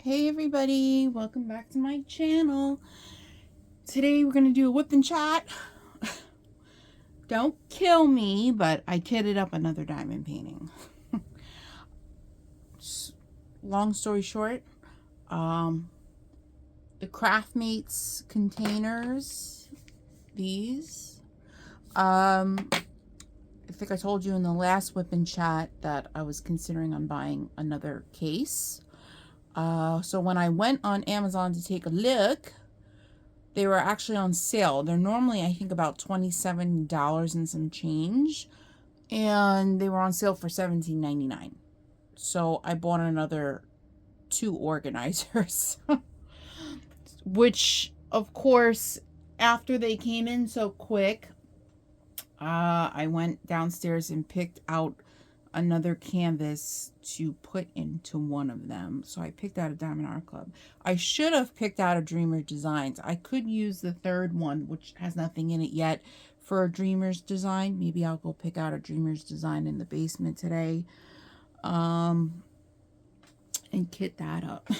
Hey everybody, welcome back to my channel. Today we're going to do a whip and chat. Don't kill me, but I kitted up another diamond painting. Long story short, the Craftmates containers, these. I think I told you in the last whip and chat that I was considering on buying another case. So when I went on Amazon to take a look, they were actually on sale. They're normally, I think, about $27 and some change. And they were on sale for $17.99. So I bought another 2 organizers. Which, of course, after they came in so quick, I went downstairs and picked out another canvas to put into one of them. So I picked out a Diamond Art Club. I should have picked out a Dreamer Designs. I could use the third one, which has nothing in it yet, for a Dreamer's Design. Maybe I'll go pick out a Dreamer's Design in the basement today, and kit that up.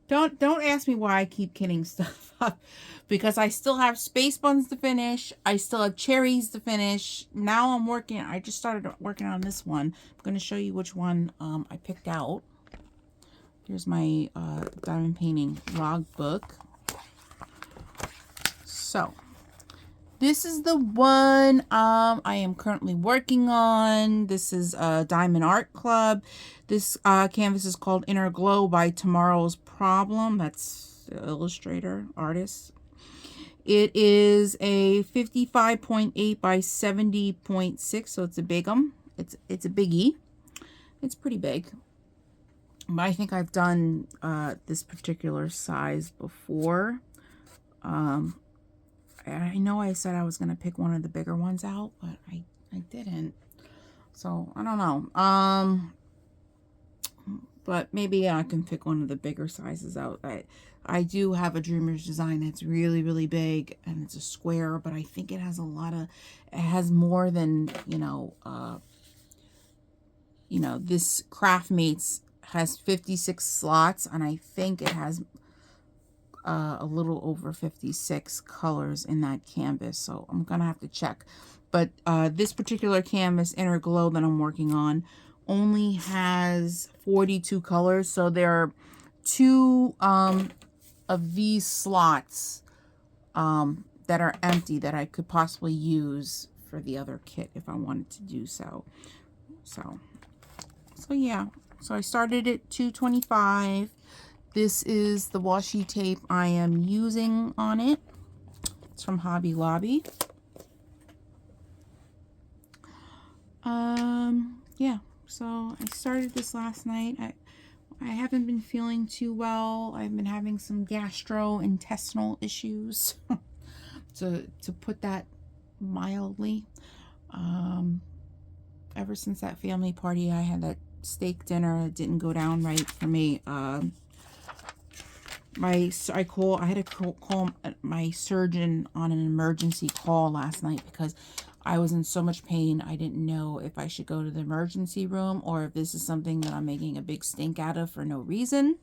Don't ask me why I keep kitting stuff up, because I still have space buns to finish. I still have cherries to finish. Now I just started working on this one. I'm going to show you which one I picked out. Here's my diamond painting logbook. So this is the one I am currently working on. This is Diamond Art Club. This canvas is called Inner Glow by Tomorrow's Problem. That's the illustrator, artist. It is a 55.8 by 70.6, so it's a big'em. It's a biggie. It's pretty big. But I think I've done this particular size before. I know I said I was going to pick one of the bigger ones out, but I didn't. So, I don't know. But maybe I can pick one of the bigger sizes out. I do have a Dreamer's Design that's really, really big, and it's a square, but I think it has it has more than, this Craftmates has 56 slots, and I think it has a little over 56 colors in that canvas, so I'm gonna have to check. But this particular canvas, Inner Glow, that I'm working on, only has 42 colors, so there are 2 of these slots that are empty that I could possibly use for the other kit if I wanted to do so. So yeah, so I started at 225. This is the washi tape I am using on it. It's from Hobby Lobby. Yeah, so I started this last night. I haven't been feeling too well. I've been having some gastrointestinal issues, to put that mildly. Ever since that family party, I had that steak dinner. It didn't go down right for me. I had to call my surgeon on an emergency call last night because I was in so much pain. I didn't know if I should go to the emergency room or if this is something that I'm making a big stink out of for no reason.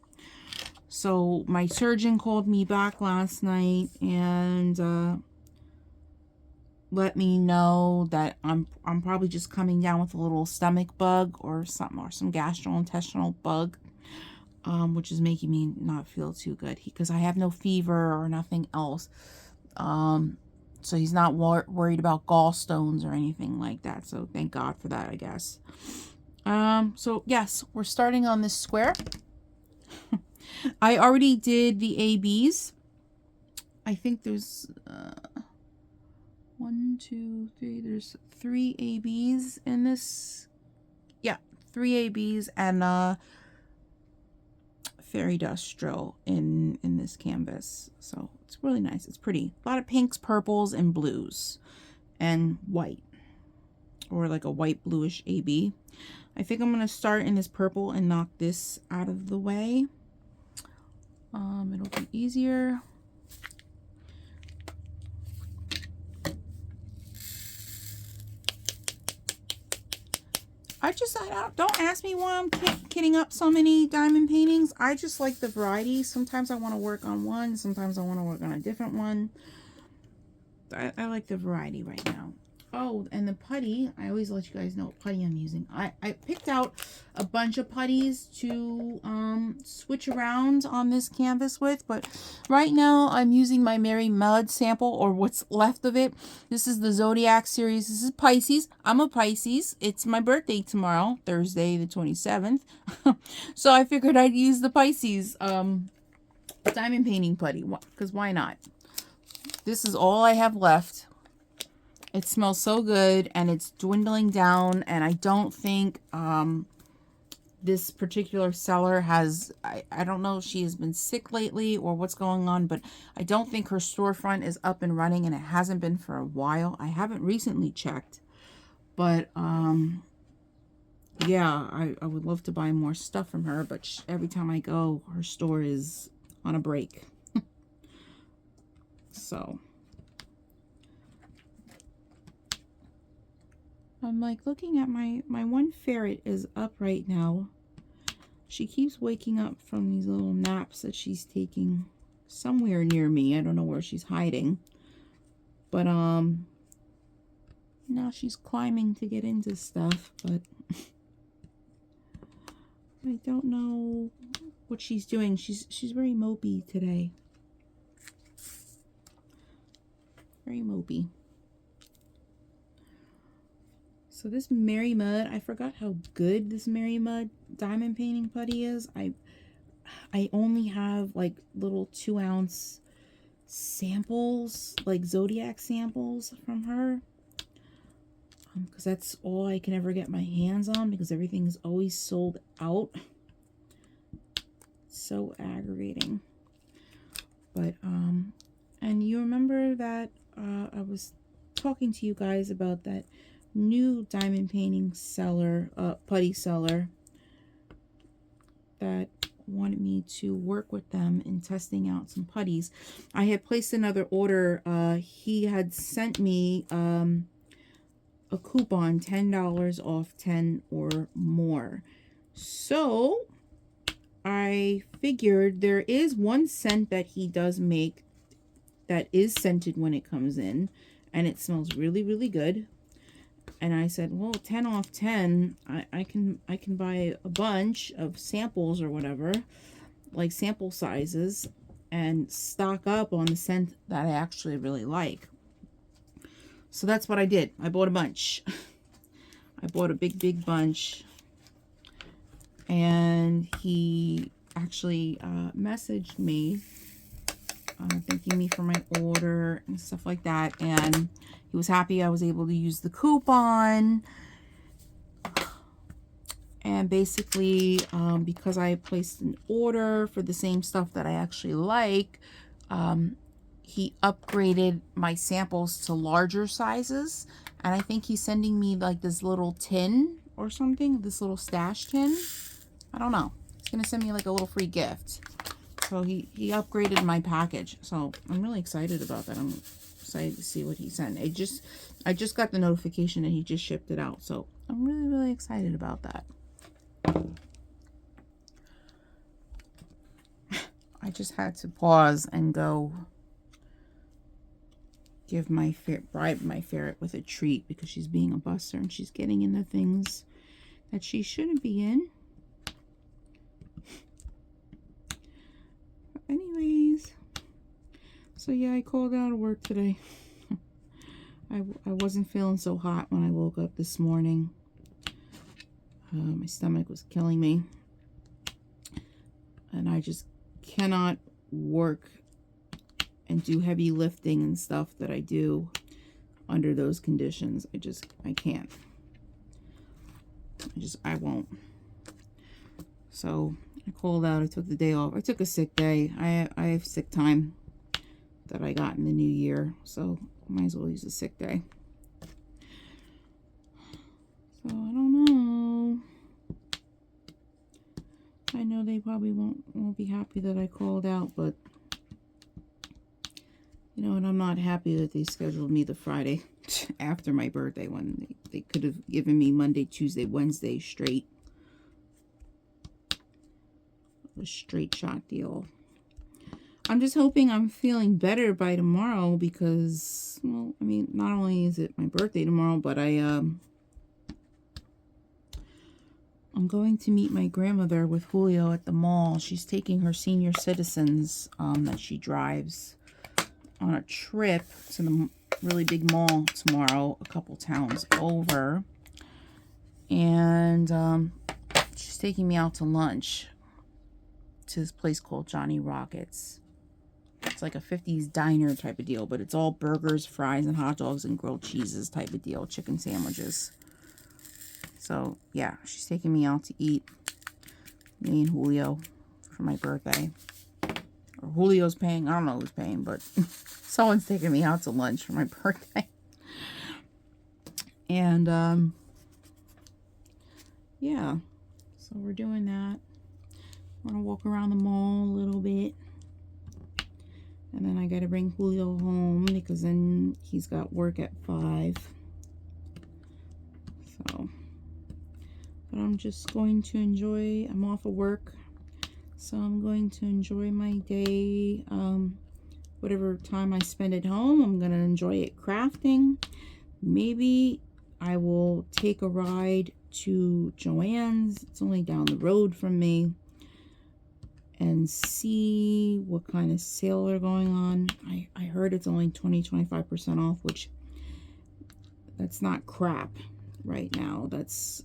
So my surgeon called me back last night and let me know that I'm probably just coming down with a little stomach bug or something, or some gastrointestinal bug. Which is making me not feel too good, because I have no fever or nothing else. So he's not worried about gallstones or anything like that. So thank God for that, I guess. So yes, we're starting on this square. I already did the ABs. I think there's 1, 2, 3. There's 3 ABs in this. Yeah, 3 ABs and fairy dust drill in this canvas. So it's really nice. It's pretty. A lot of pinks, purples, and blues, and white, or like a white bluish AB. I think I'm going to start in this purple and knock this out of the way. It'll be easier. don't ask me why I'm kitting up so many diamond paintings. I just like the variety. Sometimes I want to work on one. Sometimes I want to work on a different one. I like the variety right now. Oh, and the putty. I always let you guys know what putty I'm using. I picked out a bunch of putties to switch around on this canvas with. But right now I'm using my Merry Mud sample, or what's left of it. This is the Zodiac series. This is Pisces. I'm a Pisces. It's my birthday tomorrow, Thursday the 27th. So I figured I'd use the Pisces diamond painting putty. Because why not? This is all I have left. It smells so good, and it's dwindling down, and I don't think this particular seller has, I don't know if she has been sick lately or what's going on, but I don't think her storefront is up and running, and it hasn't been for a while. I haven't recently checked, but yeah, I would love to buy more stuff from her, but every time I go, her store is on a break. So I'm like looking at my one ferret is up right now. She keeps waking up from these little naps that she's taking somewhere near me. I don't know where she's hiding. But now she's climbing to get into stuff, but I don't know what she's doing. She's very mopey today. Very mopey. So this Merry Mud, I forgot how good this Merry Mud diamond painting putty is. I only have like little 2-ounce samples, like Zodiac samples from her. Because that's all I can ever get my hands on, because everything is always sold out. So aggravating. But, and you remember that I was talking to you guys about that new diamond painting seller, putty seller, that wanted me to work with them in testing out some putties. I had placed another order. He had sent me a coupon, $10 off 10 or more. So I figured there is one scent that he does make that is scented when it comes in, and it smells really, really good. And I said, well, 10 off 10, I can buy a bunch of samples or whatever, like sample sizes, and stock up on the scent that I actually really like. So that's what I did. I bought a bunch. I bought a big bunch. And he actually messaged me thanking me for my order and stuff like that. And he was happy I was able to use the coupon. And basically, because I placed an order for the same stuff that I actually like, he upgraded my samples to larger sizes. And I think he's sending me like this little tin or something, this little stash tin. I don't know. He's going to send me like a little free gift. So he upgraded my package. So I'm really excited about that. I'm excited to see what he sent. I just got the notification that he just shipped it out. So I'm really, really excited about that. I just had to pause and go give bribe my ferret with a treat, because she's being a buster and she's getting into things that she shouldn't be in. Anyways, so yeah, I called out of work today. I wasn't feeling so hot when I woke up this morning. My stomach was killing me, and I just cannot work and do heavy lifting and stuff that I do under those conditions. I can't. I won't. So I called out. I took the day off. I took a sick day. I have sick time that I got in the new year, so I might as well use a sick day. So I don't know. I know they probably won't be happy that I called out, but You know, and I'm not happy that they scheduled me the Friday after my birthday when they could have given me Monday, Tuesday, Wednesday straight. A straight shot deal. I'm just hoping I'm feeling better by tomorrow because, well, I mean, not only is it my birthday tomorrow, but I'm going to meet my grandmother with Julio at the mall. She's taking her senior citizens that she drives on a trip to the really big mall tomorrow, a couple towns over. And she's taking me out to lunch to this place called Johnny Rockets. It's like a 50s diner type of deal, but it's all burgers, fries, and hot dogs and grilled cheeses type of deal, chicken sandwiches. So, yeah, she's taking me out to eat, me and Julio, for my birthday. Or Julio's paying, I don't know who's paying, but someone's taking me out to lunch for my birthday. And, yeah, so we're doing that. I'm going to walk around the mall a little bit. And then I got to bring Julio home because then he's got work at 5. So, but I'm just going to enjoy, I'm off of work. So I'm going to enjoy my day. Whatever time I spend at home, I'm going to enjoy it crafting. Maybe I will take a ride to Joann's. It's only down the road from me. And see what kind of sale they're going on. I heard it's only 25% off, which that's not crap right now. That's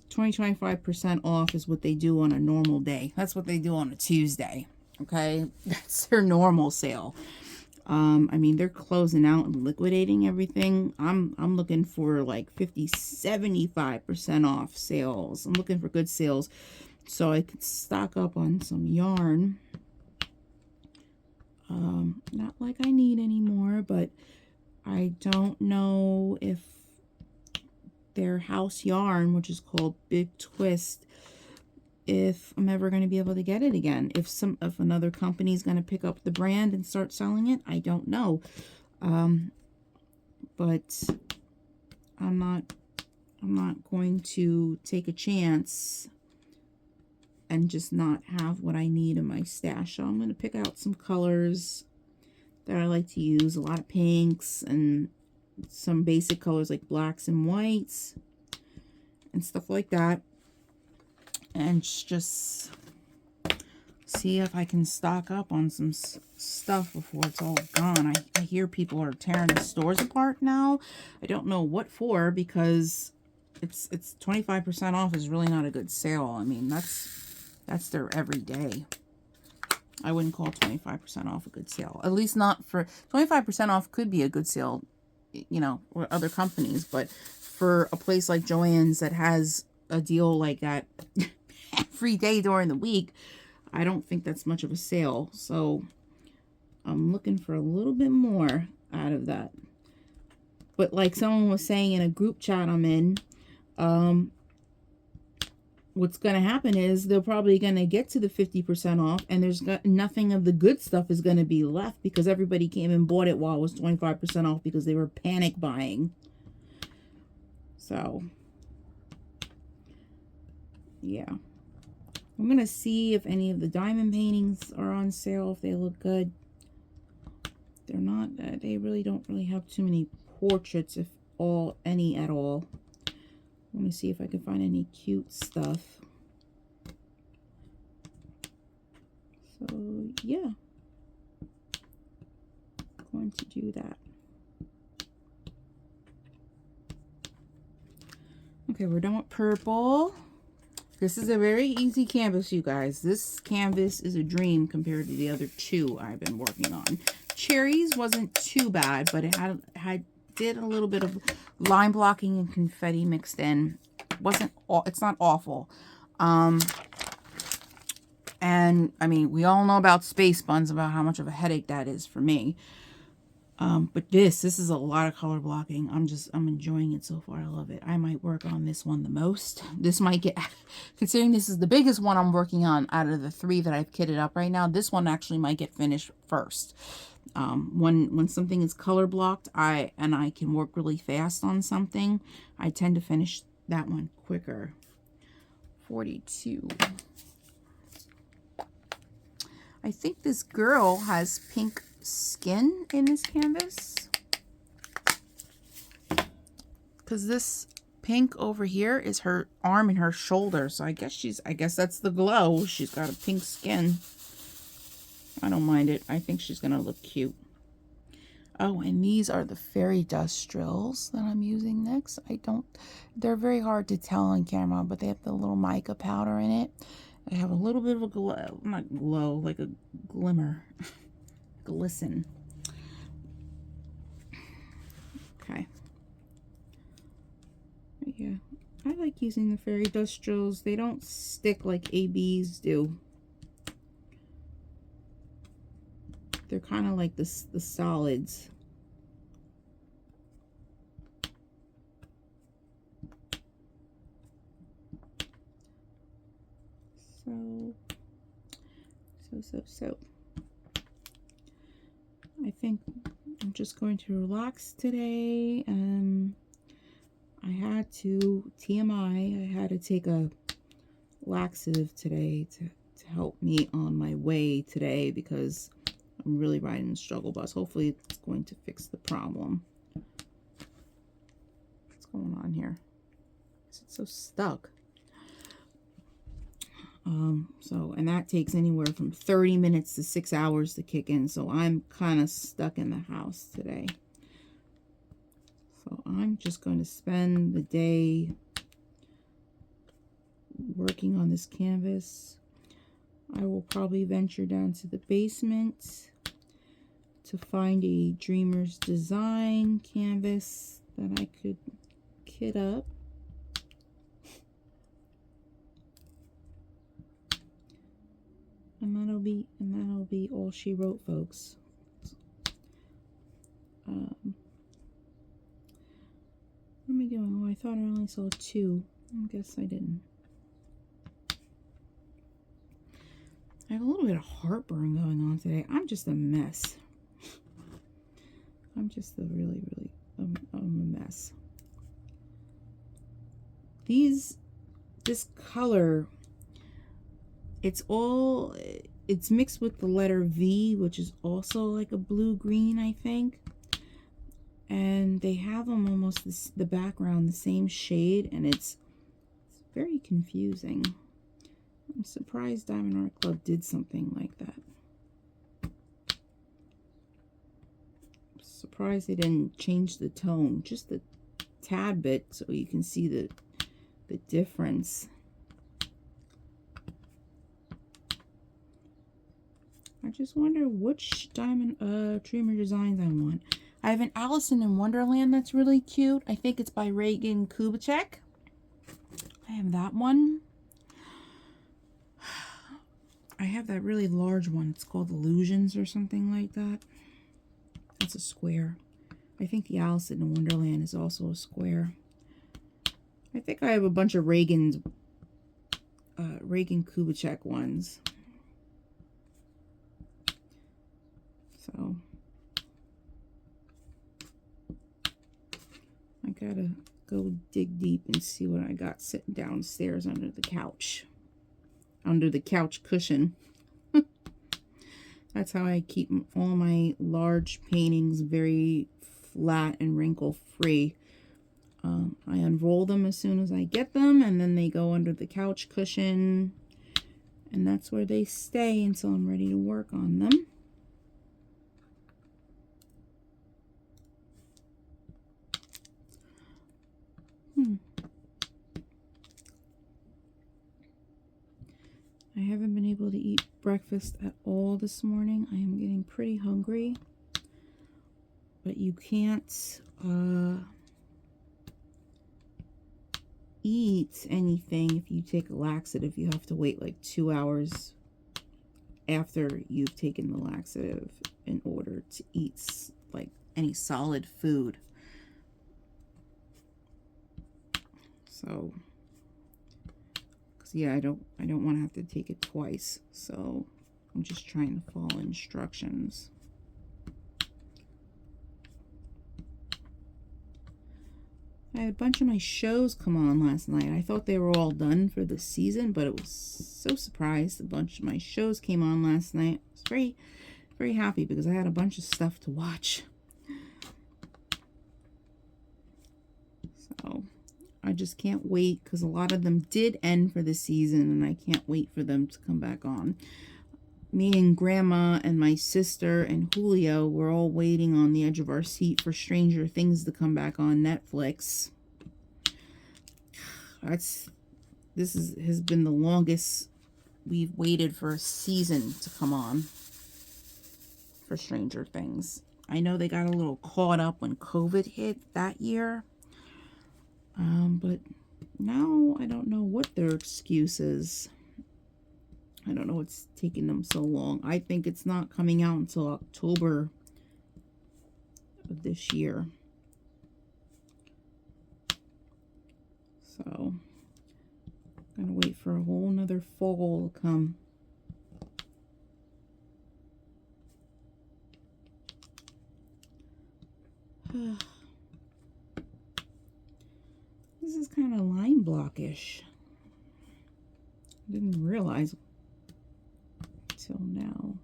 25% off is what they do on a normal day. That's what they do on a Tuesday. Okay, that's their normal sale. I mean, they're closing out and liquidating everything. I'm looking for like 50-75% off sales. I'm looking for good sales so I could stock up on some yarn. Not like I need anymore, but I don't know if their house yarn, which is called Big Twist, if I'm ever going to be able to get it again. If another company's going to pick up the brand and start selling it, I don't know. But I'm not going to take a chance and just not have what I need in my stash. So I'm going to pick out some colors that I like to use. A lot of pinks and some basic colors like blacks and whites and stuff like that. And just see if I can stock up on some stuff before it's all gone. I hear people are tearing the stores apart now. I don't know what for, because it's 25% off is really not a good sale. I mean, that's their everyday. I wouldn't call 25% off a good sale. At least not for 25% off could be a good sale, you know, with other companies, but for a place like Joann's that has a deal like that every day during the week, I don't think that's much of a sale. So I'm looking for a little bit more out of that. But like someone was saying in a group chat I'm in, what's going to happen is they're probably going to get to the 50% off, and there's nothing of the good stuff is going to be left because everybody came and bought it while it was 25% off because they were panic buying. So, yeah. I'm going to see if any of the diamond paintings are on sale, if they look good. They're not, they really don't really have too many portraits, if any at all. Let me see if I can find any cute stuff. So, yeah. I'm going to do that. Okay, we're done with purple. This is a very easy canvas, you guys. This canvas is a dream compared to the other two I've been working on. Cherries wasn't too bad, but it did a little bit of line blocking and confetti mixed in. It's not awful. And I mean, we all know about space buns, about how much of a headache that is for me. But this is a lot of color blocking. I'm enjoying it so far. I love it. I might work on this one the most. This might get, considering this is the biggest one I'm working on out of the 3 that I've kitted up right now, this one actually might get finished first. When something is color blocked, I can work really fast on something, I tend to finish that one quicker. 42. I think this girl has pink skin in this canvas, because this pink over here is her arm and her shoulder. So I guess that's the glow. She's got a pink skin. I don't mind it. I think she's gonna look cute. Oh, and these are the fairy dust drills that I'm using next. They're very hard to tell on camera, but they have the little mica powder in it. They have a little bit of a glow, not glow, like a glimmer, glisten. Okay. Yeah, I like using the fairy dust drills. They don't stick like ABs do. They're kind of like the solids. So. I think I'm just going to relax today. I had to, TMI, I had to take a laxative today to help me on my way today because I'm really riding the struggle bus. Hopefully it's going to fix the problem. What's going on here? Is it so stuck? And that takes anywhere from 30 minutes to 6 hours to kick in. So I'm kind of stuck in the house today. So I'm just going to spend the day working on this canvas. I will probably venture down to the basement to find a Dreamer's Design canvas that I could kit up. And that'll be all she wrote, folks. What am I doing? Oh, I thought I only saw 2. I guess I didn't. I have a little bit of heartburn going on today. I'm just a mess. I'm just I'm a mess. This color, it's mixed with the letter V, which is also like a blue-green, I think. And they have them almost the background the same shade, and it's very confusing. I'm surprised Diamond Art Club did something like that. I'm surprised they didn't change the tone just a tad bit so you can see the difference. I just wonder which Diamond Dreamer designs I want. I have an Alice in Wonderland that's really cute. I think it's by Reagan Kubicek. I have that one. I have that really large one. It's called Illusions or something like that. That's a square. I think the Alice in Wonderland is also a square. I think I have a bunch of Reagan Kubicek ones. So I gotta go dig deep and see what I got sitting downstairs under the couch. Under the couch cushion. That's how I keep all my large paintings very flat and wrinkle free. I unroll them as soon as I get them, and then they go under the couch cushion, and that's where they stay until I'm ready to work on them. I haven't been able to eat breakfast at all this morning. I am getting pretty hungry, but you can't eat anything if you take a laxative. You have to wait like 2 hours after you've taken the laxative in order to eat like any solid food. So yeah, I don't want to have to take it twice, so I'm just trying to follow instructions. I had a bunch of my shows come on last night. I thought they were all done for the season, but it was so surprised. A bunch of my shows came on last night. I was very, very happy because I had a bunch of stuff to watch. So I just can't wait because a lot of them did end for the season and I can't wait for them to come back on. Me and Grandma and my sister and Julio were all waiting on the edge of our seat for Stranger Things to come back on Netflix. This has been the longest we've waited for a season to come on for Stranger Things. I know they got a little caught up when COVID hit that year. But now I don't know what their excuse is. I don't know what's taking them so long. I think it's not coming out until October of this year. So, I'm going to wait for a whole nother fall to come. This is kind of line blockish. I didn't realize till now.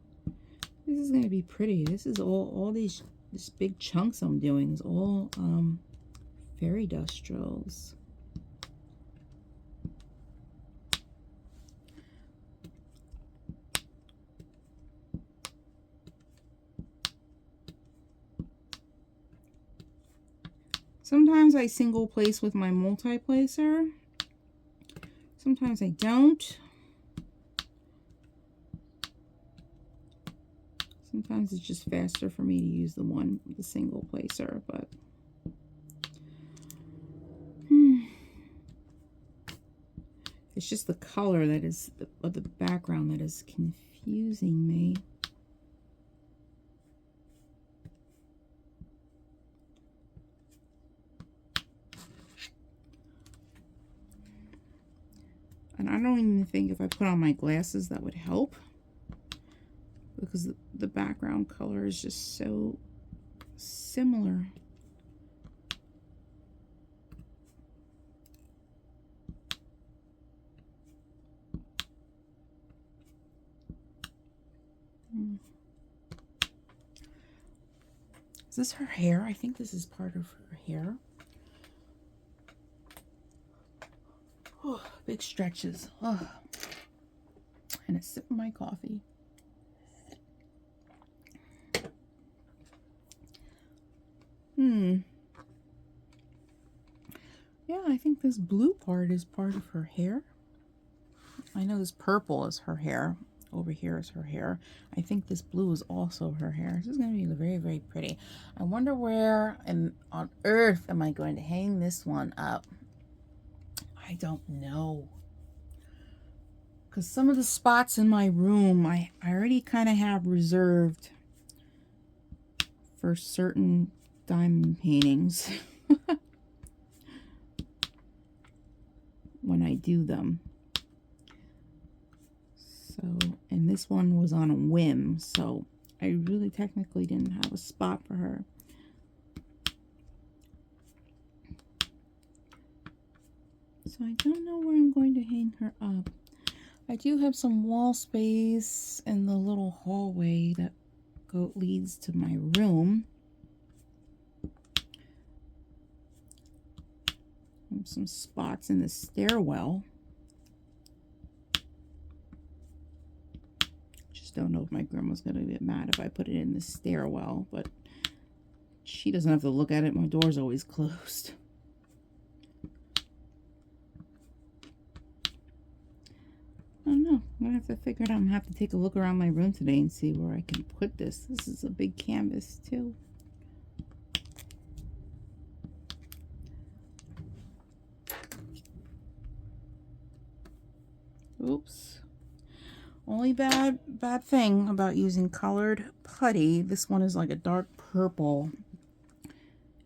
This is going to be pretty. This is all these big chunks I'm doing is all fairy dust drills. Sometimes I single place with my multi-placer. Sometimes I don't. Sometimes it's just faster for me to use the single placer, but it's just the color that is of the background that is confusing me. And I don't even think if I put on my glasses that would help, because the background color is just so similar. Is this her hair? I think this is part of her hair. Oh, big stretches. Oh. And a sip of my coffee. Yeah, I think this blue part is part of her hair. I know this purple is her hair. Over here is her hair. I think this blue is also her hair. This is going to be very, very pretty. I wonder where on earth am I going to hang this one up? I don't know. Because some of the spots in my room, I already kind of have reserved for certain diamond paintings when I do them. So, and this one was on a whim, so I really technically didn't have a spot for her. So I don't know where I'm going to hang her up. I do have some wall space in the little hallway that leads to my room. And some spots in the stairwell. Just don't know if my grandma's going to get mad if I put it in the stairwell, but she doesn't have to look at it. My door's always closed. I don't know. I'm going to have to figure it out. I'm going to have to take a look around my room today and see where I can put this. This is a big canvas, too. Oops. Only bad thing about using colored putty, this one is like a dark purple.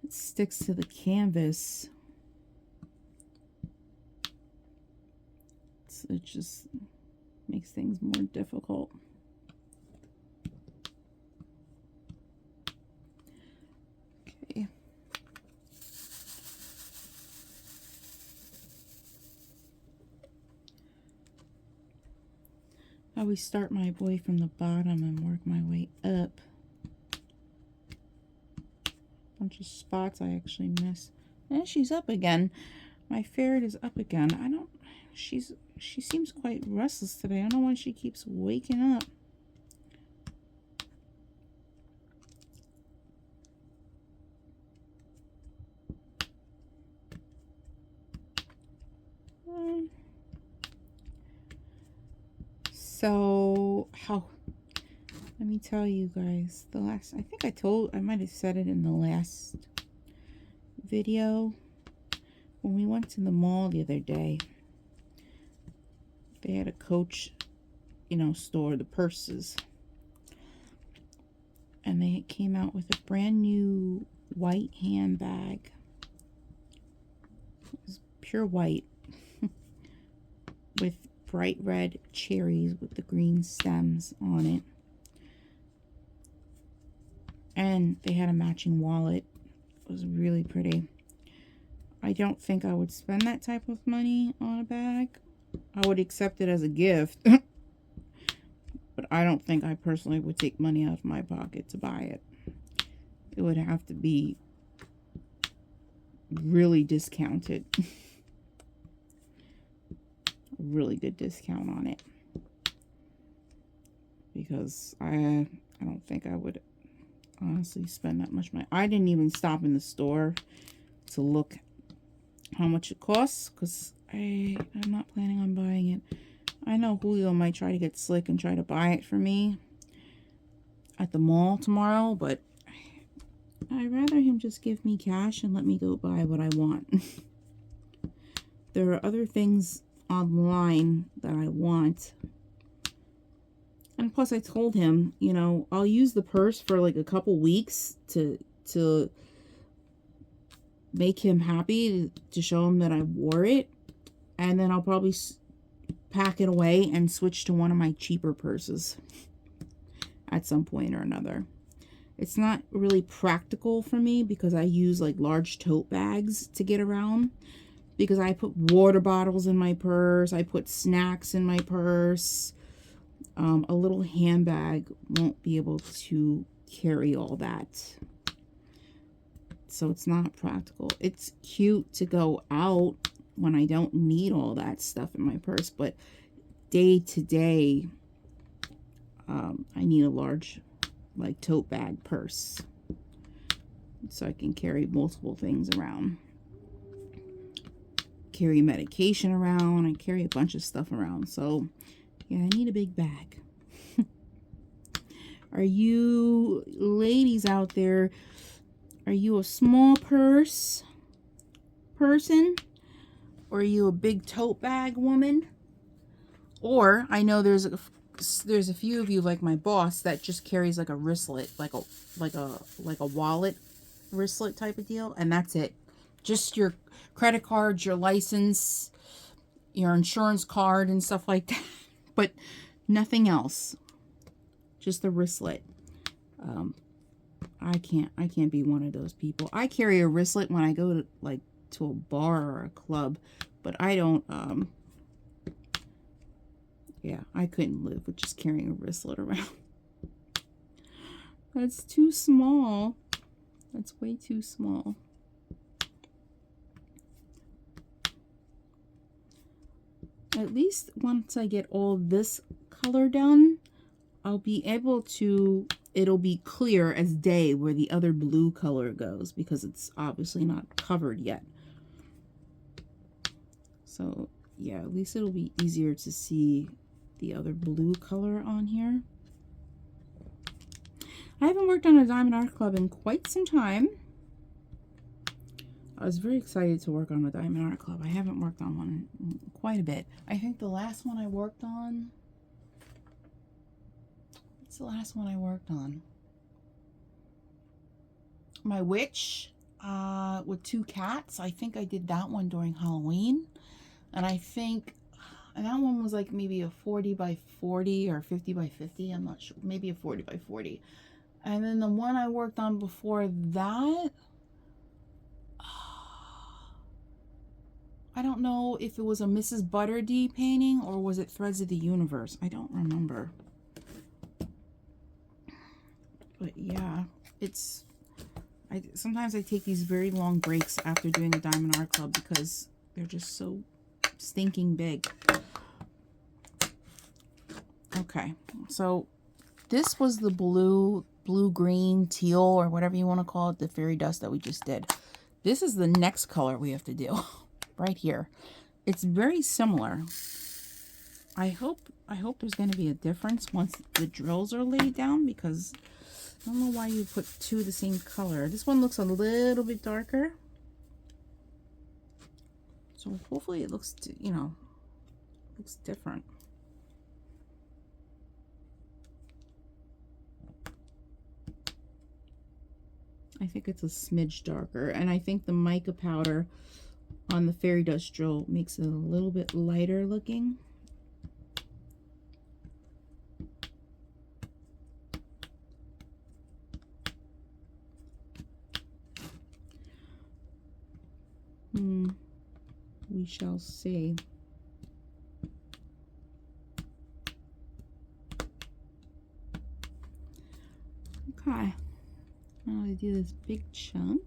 It sticks to the canvas. It just makes things more difficult. Okay. always start my boy from the bottom and work my way up. Bunch of spots I actually missed. And she's up again. My ferret is up again. She seems quite restless today. I don't know why she keeps waking up. So let me tell you guys, I think I might have said it in the last video. When we went to the mall the other day, they had a Coach, store, the purses. And they came out with a brand new white handbag. It was pure white with bright red cherries with the green stems on it. And they had a matching wallet. It was really pretty. I don't think I would spend that type of money on a bag. I would accept it as a gift. But I don't think I personally would take money out of my pocket to buy it. It would have to be really discounted. A really good discount on it. Because I don't think I would honestly spend that much money. I didn't even stop in the store to look how much it costs, because I'm not planning on buying it. I know Julio might try to get slick and try to buy it for me at the mall tomorrow, but I'd rather him just give me cash and let me go buy what I want. There are other things online that I want. And plus I told him, I'll use the purse for like a couple weeks to make him happy, to show him that I wore it. And then I'll probably pack it away and switch to one of my cheaper purses at some point or another. It's not really practical for me because I use like large tote bags to get around, because I put water bottles in my purse, I put snacks in my purse. A little handbag won't be able to carry all that, so it's not practical. It's cute to go out when I don't need all that stuff in my purse, but day to day, I need a large, like, tote bag purse so I can carry multiple things around. Carry medication around. I carry a bunch of stuff around, so yeah, I need a big bag. Are you ladies out there, are you a small purse person? Or are you a big tote bag woman? Or I know there's a few of you, like my boss, that just carries like a wristlet, like a wallet wristlet type of deal, and that's it. Just your credit cards, your license, your insurance card and stuff like that, but nothing else. Just the wristlet. I can't be one of those people. I carry a wristlet when I go to a bar or a club, but I don't, yeah, I couldn't live with just carrying a wristlet around. That's too small. That's way too small. At least once I get all this color done, I'll be able to, it'll be clear as day where the other blue color goes, because it's obviously not covered yet. So yeah, at least it'll be easier to see the other blue color on here. I haven't worked on a Diamond Art Club in quite some time. I was very excited to work on a Diamond Art Club. I haven't worked on one in quite a bit. I think the last one I worked on, what's the last one I worked on? My witch with 2 cats. I think I did that one during Halloween. And I think that one was like maybe a 40 by 40 or 50 by 50. I'm not sure. Maybe a 40 by 40. And then the one I worked on before that, I don't know if it was a Mrs. Butterdee painting or was it Threads of the Universe. I don't remember. But yeah, it's... sometimes I take these very long breaks after doing a Diamond Art Club because they're just so stinking big. Okay, so this was the blue, green, teal, or whatever you want to call it, the fairy dust that we just did. This is the next color we have to do right here. It's very similar. I hope there's going to be a difference once the drills are laid down, because I don't know why you put two the same color. This one looks a little bit darker. So hopefully it looks, you know, looks different. I think it's a smidge darker, and I think the mica powder on the fairy dust drill makes it a little bit lighter looking. We shall see. Okay. Now I do this big chunk.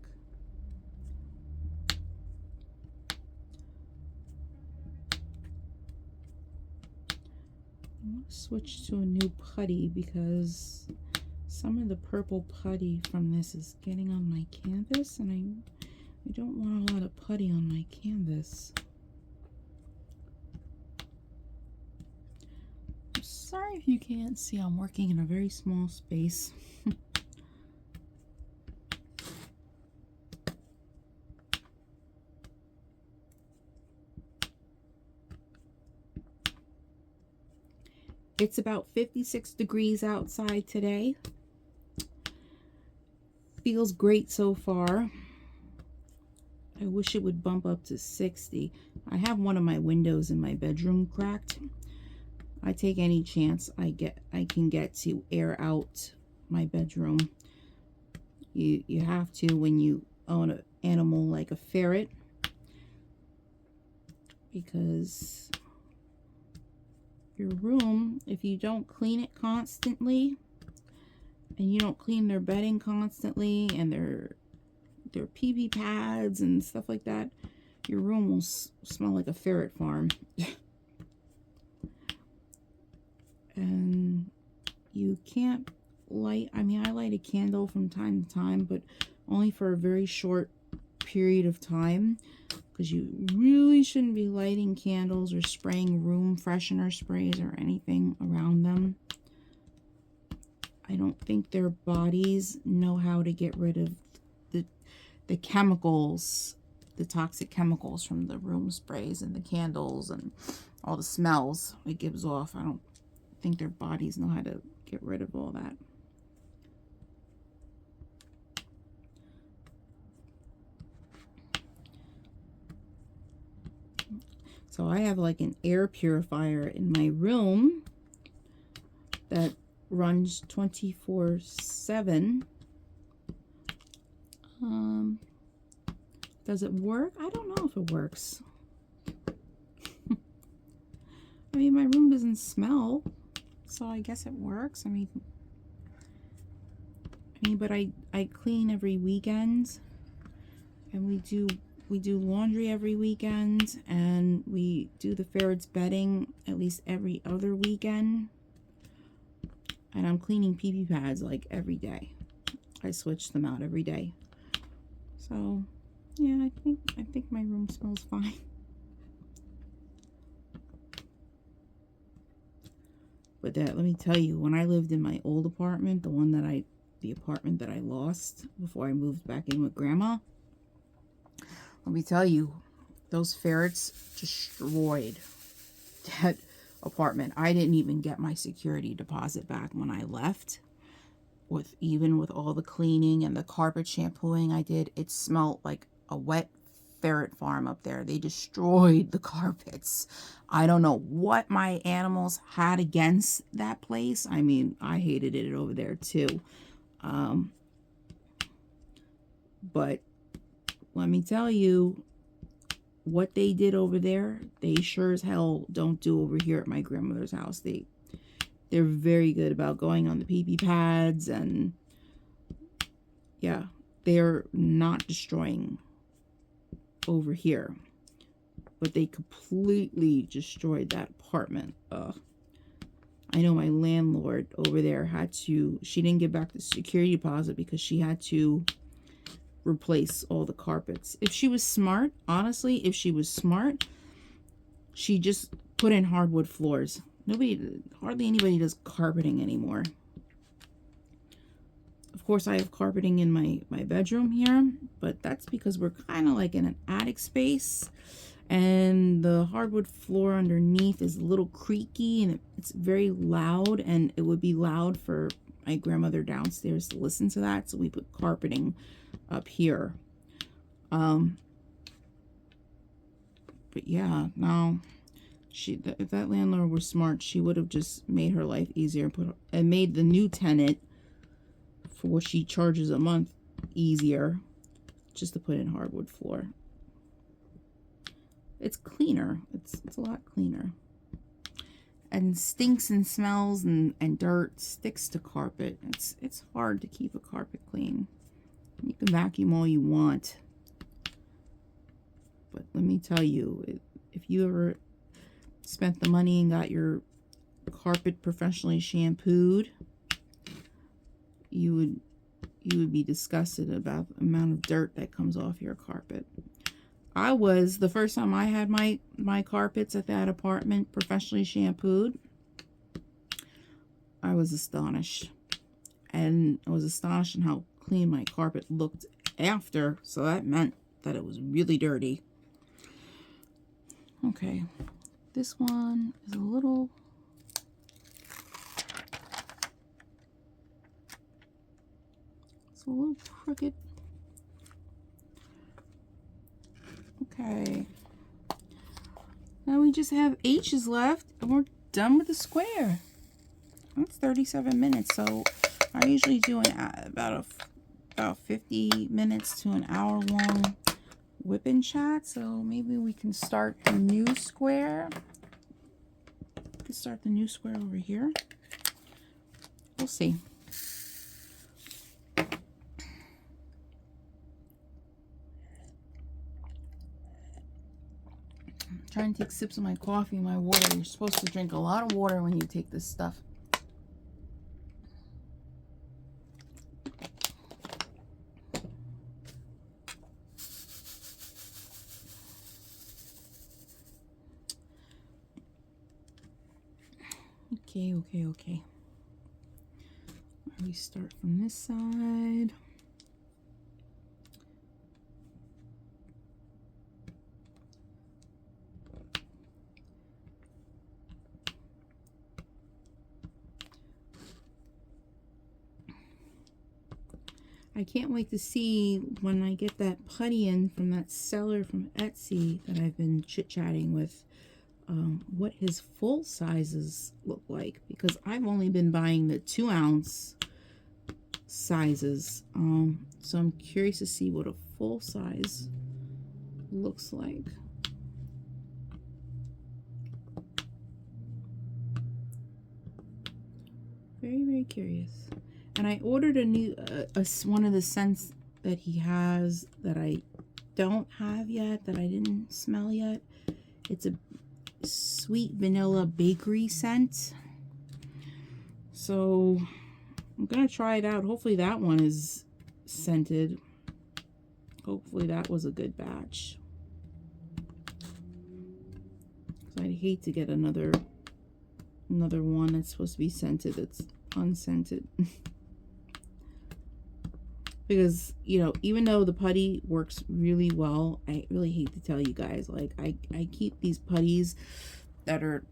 I want to switch to a new putty because some of the purple putty from this is getting on my canvas, and I don't want a lot of putty on my canvas. I'm sorry if you can't see, I'm working in a very small space. It's about 56 degrees outside today. Feels great so far. I wish it would bump up to 60. I have one of my windows in my bedroom cracked. I take any chance I can get to air out my bedroom. You have to when you own an animal like a ferret, because your room, if you don't clean it constantly and you don't clean their bedding constantly and their pee-pee pads and stuff like that, your room will smell like a ferret farm. And you can't light, I mean, I light a candle from time to time, but only for a very short period of time, because you really shouldn't be lighting candles or spraying room freshener sprays or anything around them. I don't think their bodies know how to get rid of the chemicals, the toxic chemicals from the room sprays and the candles and all the smells it gives off. I don't think their bodies know how to get rid of all that. So I have like an air purifier in my room that runs 24/7. Does it work? I don't know if it works. I mean, my room doesn't smell, so I guess it works. I mean, but I clean every weekend, and we do laundry every weekend, and we do the ferret's bedding at least every other weekend. And I'm cleaning pee-pee pads like every day. I switch them out every day. So yeah, I think my room smells fine. But let me tell you, when I lived in my old apartment, the apartment that I lost before I moved back in with Grandma, let me tell you, those ferrets destroyed that apartment. I didn't even get my security deposit back when I left. Even with all the cleaning and the carpet shampooing I did, it smelled like a wet ferret farm up there. They destroyed the carpets. I don't know what my animals had against that place. I mean, I hated it over there too. But let me tell you, what they did over there, they sure as hell don't do over here at my grandmother's house. They're very good about going on the pee-pee pads, and yeah, they're not destroying over here. But they completely destroyed that apartment. I know my landlord over there had to, she didn't get back the security deposit because she had to replace all the carpets. If she was smart, honestly, if she was smart, she just put in hardwood floors. Hardly anybody does carpeting anymore. Of course, I have carpeting in my bedroom here, but that's because we're kind of like in an attic space, and the hardwood floor underneath is a little creaky, and it's very loud, and it would be loud for my grandmother downstairs to listen to that, so we put carpeting up here. But yeah, no, if that landlord were smart, she would have just made her life easier and made the new tenant, for what she charges a month, easier, just to put in hardwood floor. It's cleaner. It's a lot cleaner. And stinks and smells and dirt sticks to carpet. It's hard to keep a carpet clean. You can vacuum all you want, but let me tell you, if you ever spent the money and got your carpet professionally shampooed, you would be disgusted about the amount of dirt that comes off your carpet. The first time I had my carpets at that apartment professionally shampooed, I was astonished. And I was astonished in how clean my carpet looked after, so that meant that it was really dirty. Okay, this one is a little... it's a little crooked. Okay. Now we just have H's left, and we're done with the square. That's 37 minutes, so I usually do about 50 minutes to an hour long WIP and chat, so maybe we can start the new square. We can start the new square over here. We'll see. Trying to take sips of my coffee and my water. You're supposed to drink a lot of water when you take this stuff. Okay. We start from this side. I can't wait to see when I get that putty in from that seller from Etsy that I've been chit-chatting with, what his full sizes look like, because I've only been buying the 2-ounce sizes. So I'm curious to see what a full size looks like. Very, very curious. And I ordered a new, one of the scents that he has that I don't have yet, that I didn't smell yet. It's a sweet vanilla bakery scent. So I'm going to try it out. Hopefully that one is scented. Hopefully that was a good batch. I'd hate to get another one that's supposed to be scented that's unscented. Because, you know, even though the putty works really well, I really hate to tell you guys, like, I keep these putties that are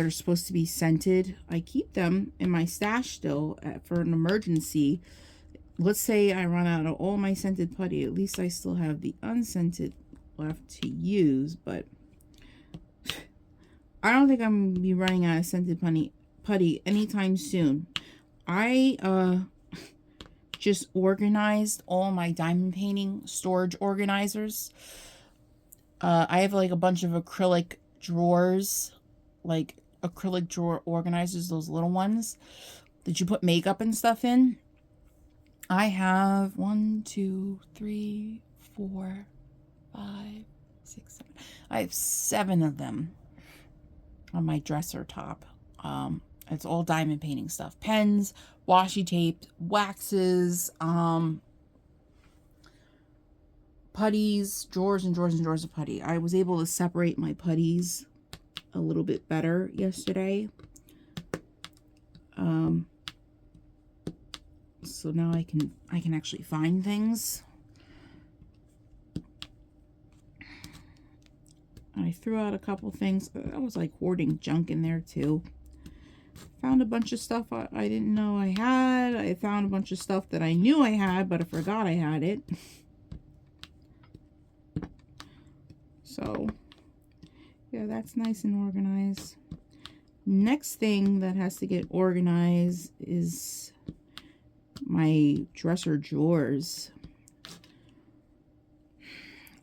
supposed to be scented. I keep them in my stash still for an emergency. Let's say I run out of all my scented putty. At least I still have the unscented left to use. But I don't think I'm going to be running out of scented putty anytime soon. I just organized all my diamond painting storage organizers. I have like a bunch of acrylic drawers, like acrylic drawer organizers, those little ones that you put makeup and stuff in. I have 1, 2, 3, 4, 5, 6, 7. I have 7 of them on my dresser top. It's all diamond painting stuff. Pens, washi tape, waxes, putties, drawers and drawers and drawers of putty. I was able to separate my putties a little bit better yesterday. So now I can actually find things. I threw out a couple things. I was like hoarding junk in there too. Found a bunch of stuff I didn't know I had. I found a bunch of stuff that I knew I had, but I forgot I had it. So, yeah, that's nice and organized. Next thing that has to get organized is my dresser drawers.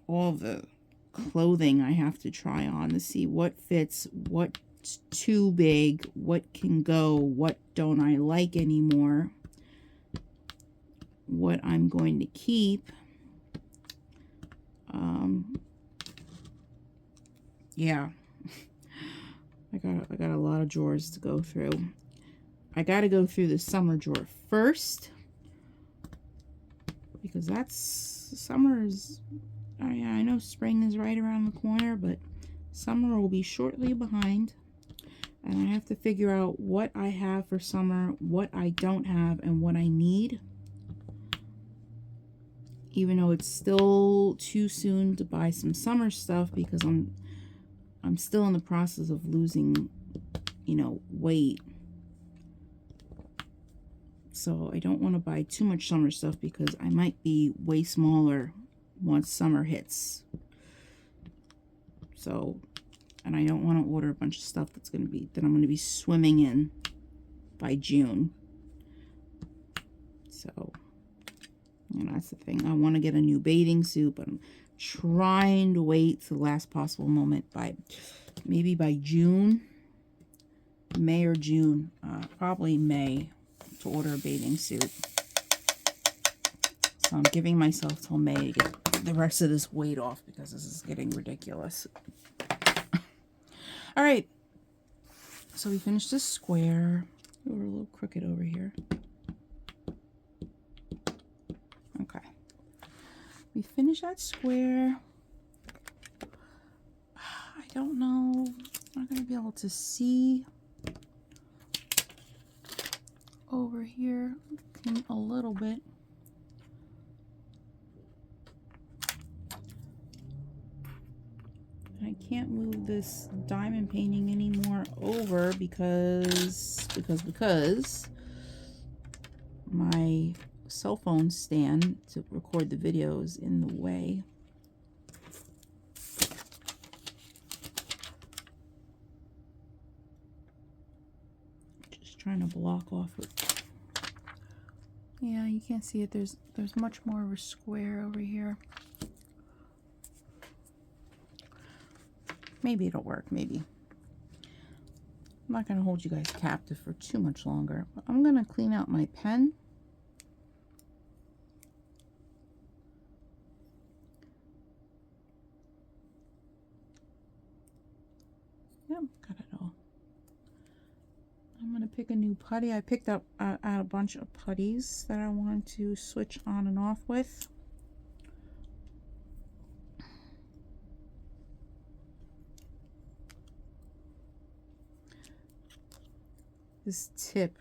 All the clothing I have to try on to see what fits, what's too big, what can go, what don't I like anymore, what I'm going to keep. Yeah, I got a lot of drawers to go through. I got to go through the summer drawer first, because that's summer's. I know spring is right around the corner, but summer will be shortly behind, and I have to figure out what I have for summer, what I don't have, and what I need. Even though it's still too soon to buy some summer stuff, because I'm still in the process of losing, you know, weight. So I don't want to buy too much summer stuff because I might be way smaller once summer hits. So, and I don't want to order a bunch of stuff that I'm going to be swimming in by June. So, you know, that's the thing. I want to get a new bathing suit, but I'm trying to wait to the last possible moment, maybe by June, May or June, probably May, to order a bathing suit. So I'm giving myself till May to get the rest of this weight off, because this is getting ridiculous. All right, so we finished this square. We're a little crooked over here. Okay. We finished that square. I don't know. I'm not going to be able to see over here a little bit. I can't move this diamond painting anymore over because my cell phone stand to record the video is in the way. Just trying to block off it. Yeah, you can't see it. There's much more of a square over here. Maybe it'll work, maybe. I'm not going to hold you guys captive for too much longer. But I'm going to clean out my pen. Yep, got it all. I'm going to pick a new putty. I picked up out a bunch of putties that I want to switch on and off with. This tip,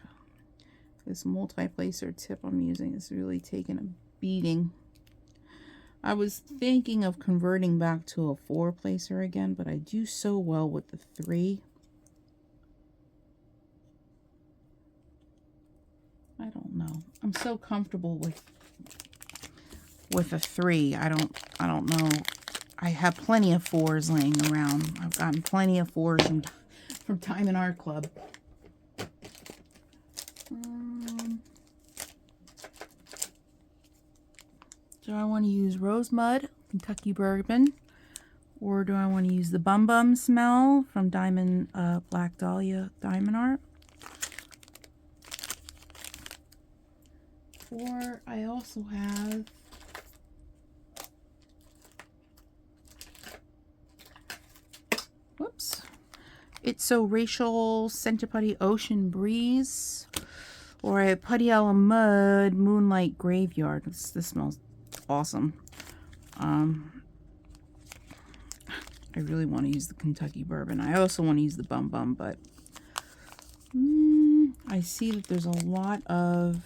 this multi-placer tip I'm using is really taking a beating. I was thinking of converting back to a 4-placer again, but I do so well with the 3. I don't know. I'm so comfortable with a 3. I don't know. I have plenty of 4s laying around. I've gotten plenty of 4s from Time in Art Club. Do I want to use Rose Mud, Kentucky Bourbon, Or do I want to use the Bum Bum Smell from Diamond, Black Dahlia Diamond Art? Or I also have It's So Racial Centiputty Ocean Breeze, or a Putty a la Mud Moonlight Graveyard. This smells awesome. I really want to use the Kentucky Bourbon. I also want to use the Bum Bum, but I see that there's a lot of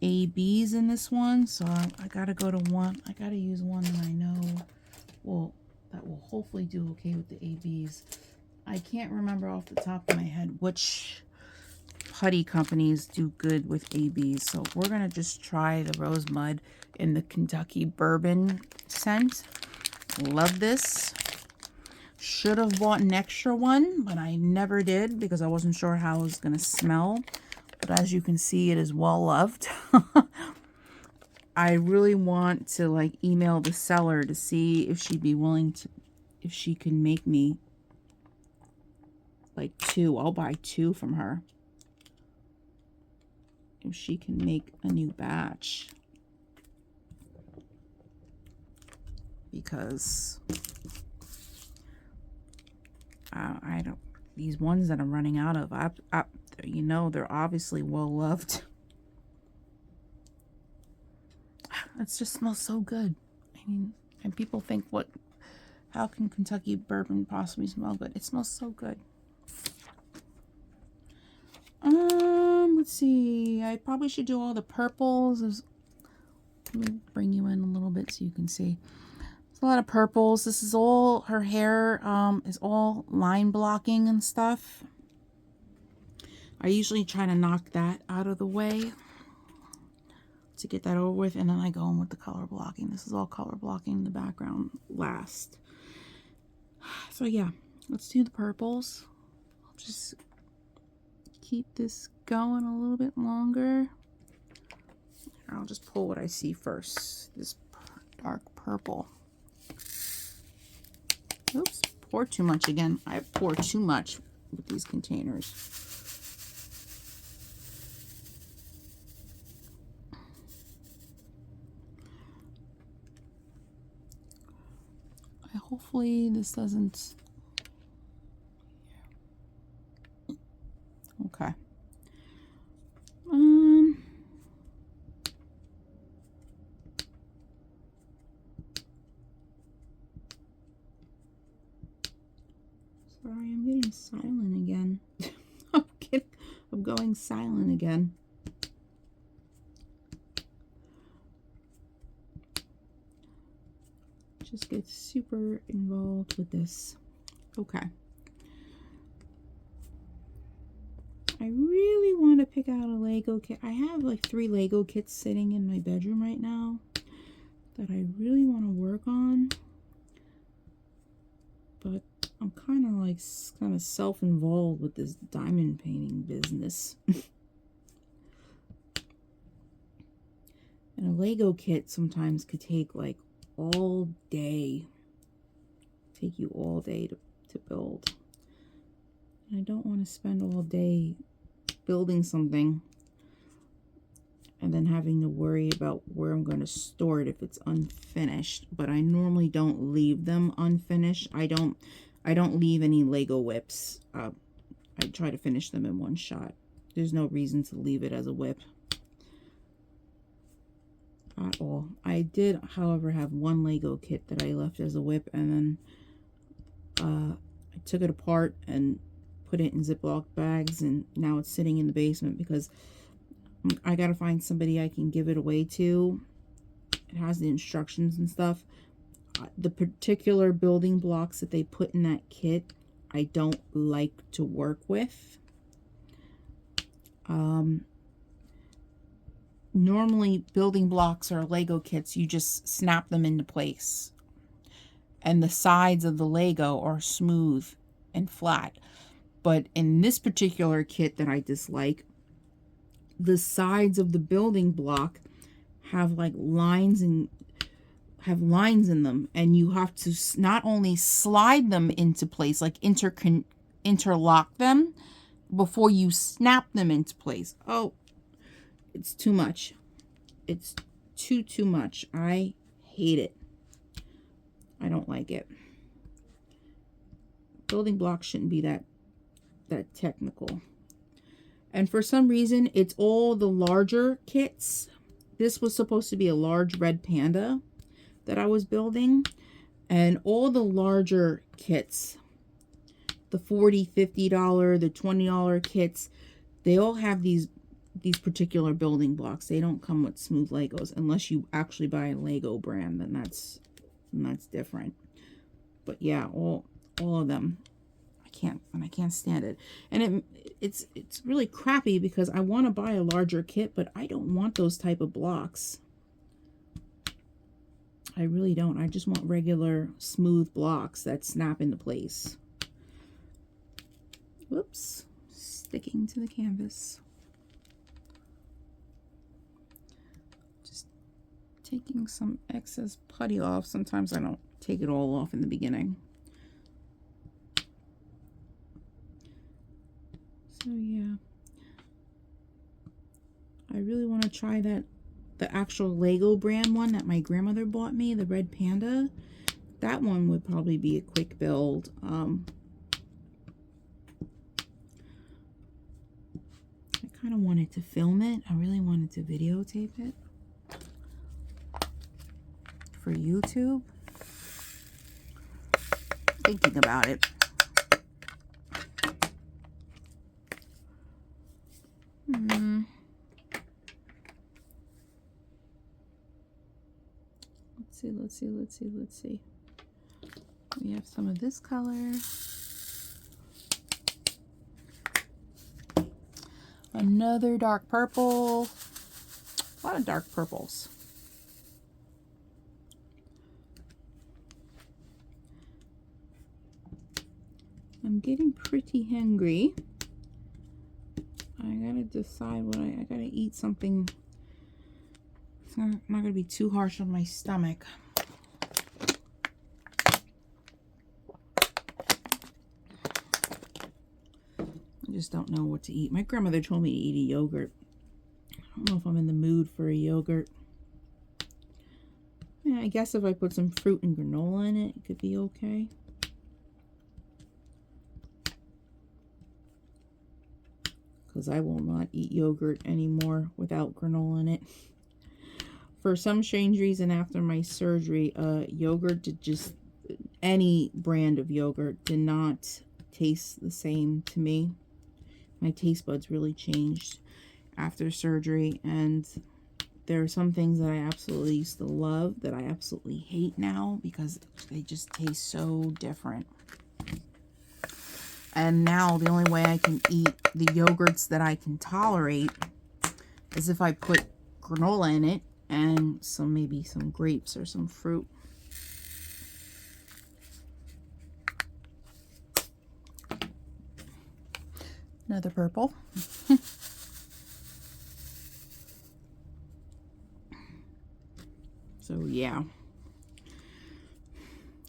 ABs in this one, so I gotta go to one. I gotta use one that I know that will hopefully do okay with the ABs. I can't remember off the top of my head which putty companies do good with ABs, so we're gonna just try the Rose Mud in the Kentucky Bourbon scent. Love this. Should have bought an extra one, but I never did because I wasn't sure how it was gonna smell. But as you can see, it is well loved. I really want to like email the seller to see if she'd be willing to, if she can make me like 2. I'll buy 2 from her. If she can make a new batch. Because I don't, these ones that I'm running out of, you know, they're obviously well loved. It just smells so good. I mean, and people think, how can Kentucky Bourbon possibly smell good? It smells so good. Let's see. I probably should do all the purples. Let me bring you in a little bit so you can see. There's a lot of purples. This is all, her hair is all line blocking and stuff. I usually try to knock that out of the way to get that over with, and then I go in with the color blocking. This is all color blocking the background last. So yeah, let's do the purples. I'll just keep this going a little bit longer. I'll just pull what I see first. This dark purple. Oops, pour too much again. I pour too much with these containers. Hopefully this doesn't. Okay. Sorry, I'm getting silent again. I'm going silent again. Just get super involved with this. Okay. I really want to pick out a Lego kit. I have like 3 Lego kits sitting in my bedroom right now that I really want to work on. But I'm kind of self-involved with this diamond painting business. And a Lego kit sometimes could take like all day. Take you all day to build. And I don't want to spend all day building something and then having to worry about where I'm going to store it if it's unfinished. But I normally don't leave them unfinished. I don't leave any Lego WIPs. I try to finish them in one shot. There's no reason to leave it as a WIP at all. I did, however, have one Lego kit that I left as a WIP, and then I took it apart and put it in Ziploc bags, and now it's sitting in the basement because I gotta find somebody I can give it away to. It has the instructions and stuff. The particular building blocks that they put in that kit, I don't like to work with. Normally, building blocks or Lego kits, you just snap them into place. And the sides of the Lego are smooth and flat. But in this particular kit that I dislike, the sides of the building block have like lines and have lines in them, and you have to not only slide them into place, like interlock them before you snap them into place. Oh, it's too much. It's too much. I hate it. I don't like it. Building blocks shouldn't be that technical. And for some reason, it's all the larger kits. This was supposed to be a large red panda that I was building. And all the larger kits, the $40, $50, the $20 kits, they all have these particular building blocks. They don't come with smooth Legos unless you actually buy a Lego brand, then that's different. But yeah, all of them. I can't stand it. And it's really crappy because I want to buy a larger kit, but I don't want those type of blocks. I really don't. I just want regular smooth blocks that snap into place. Whoops. Sticking to the canvas. Just taking some excess putty off. Sometimes I don't take it all off in the beginning. So yeah, I really want to try the actual Lego brand one that my grandmother bought me, the red panda. That one would probably be a quick build. I kind of wanted to film it. I really wanted to videotape it for YouTube. Thinking about it. Let's see. We have some of this color. Another dark purple. A lot of dark purples. I'm getting pretty hungry. I gotta decide what I gotta eat something. It's not gonna be too harsh on my stomach. I just don't know what to eat. My grandmother told me to eat a yogurt. I don't know if I'm in the mood for a yogurt. Yeah, I guess if I put some fruit and granola in it, it could be okay. Because I will not eat yogurt anymore without granola in it. For some strange reason, after my surgery, yogurt did just, any brand of yogurt did not taste the same to me. My taste buds really changed after surgery, and there are some things that I absolutely used to love that I absolutely hate now because they just taste so different. And now the only way I can eat the yogurts that I can tolerate is if I put granola in it and maybe some grapes or some fruit. Another purple. So yeah.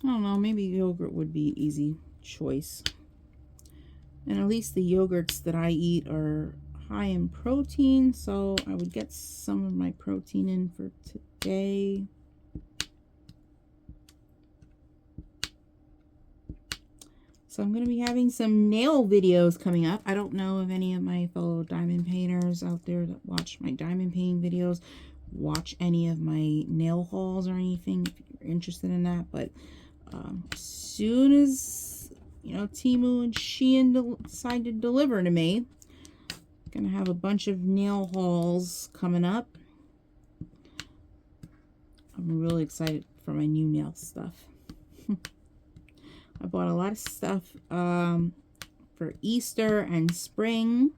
I don't know, maybe yogurt would be an easy choice. And at least the yogurts that I eat are high in protein, so I would get some of my protein in for today. So I'm going to be having some nail videos coming up. I don't know if any of my fellow diamond painters out there that watch my diamond painting videos watch any of my nail hauls or anything, if you're interested in that. But as soon as, you know, Temu and Shein decide to deliver to me, I'm going to have a bunch of nail hauls coming up. I'm really excited for my new nail stuff. I bought a lot of stuff for Easter and spring.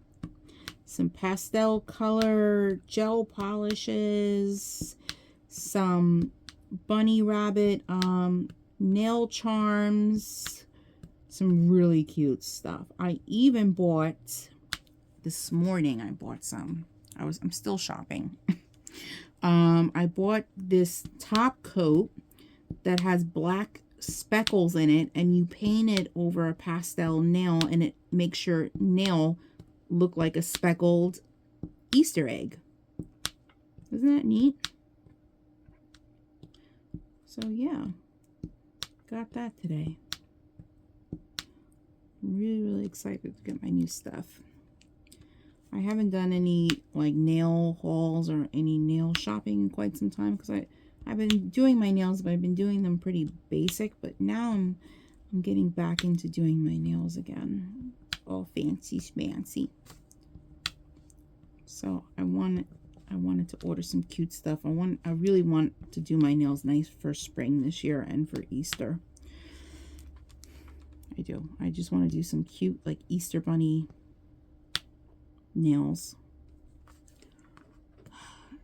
Some pastel color gel polishes. Some bunny rabbit nail charms. Some really cute stuff. I even bought, this morning I bought some. I'm still shopping. I bought this top coat that has black speckles in it, and you paint it over a pastel nail, and it makes your nail look like a speckled Easter egg. Isn't that neat? So yeah, got that today. I'm really excited to get my new stuff. I haven't done any like nail hauls or any nail shopping in quite some time, because I've been doing my nails, but I've been doing them pretty basic. But now I'm getting back into doing my nails again, all fancy schmancy. So I wanted to order some cute stuff. I really want to do my nails nice for spring this year and for Easter. I do. I just want to do some cute like Easter bunny nails.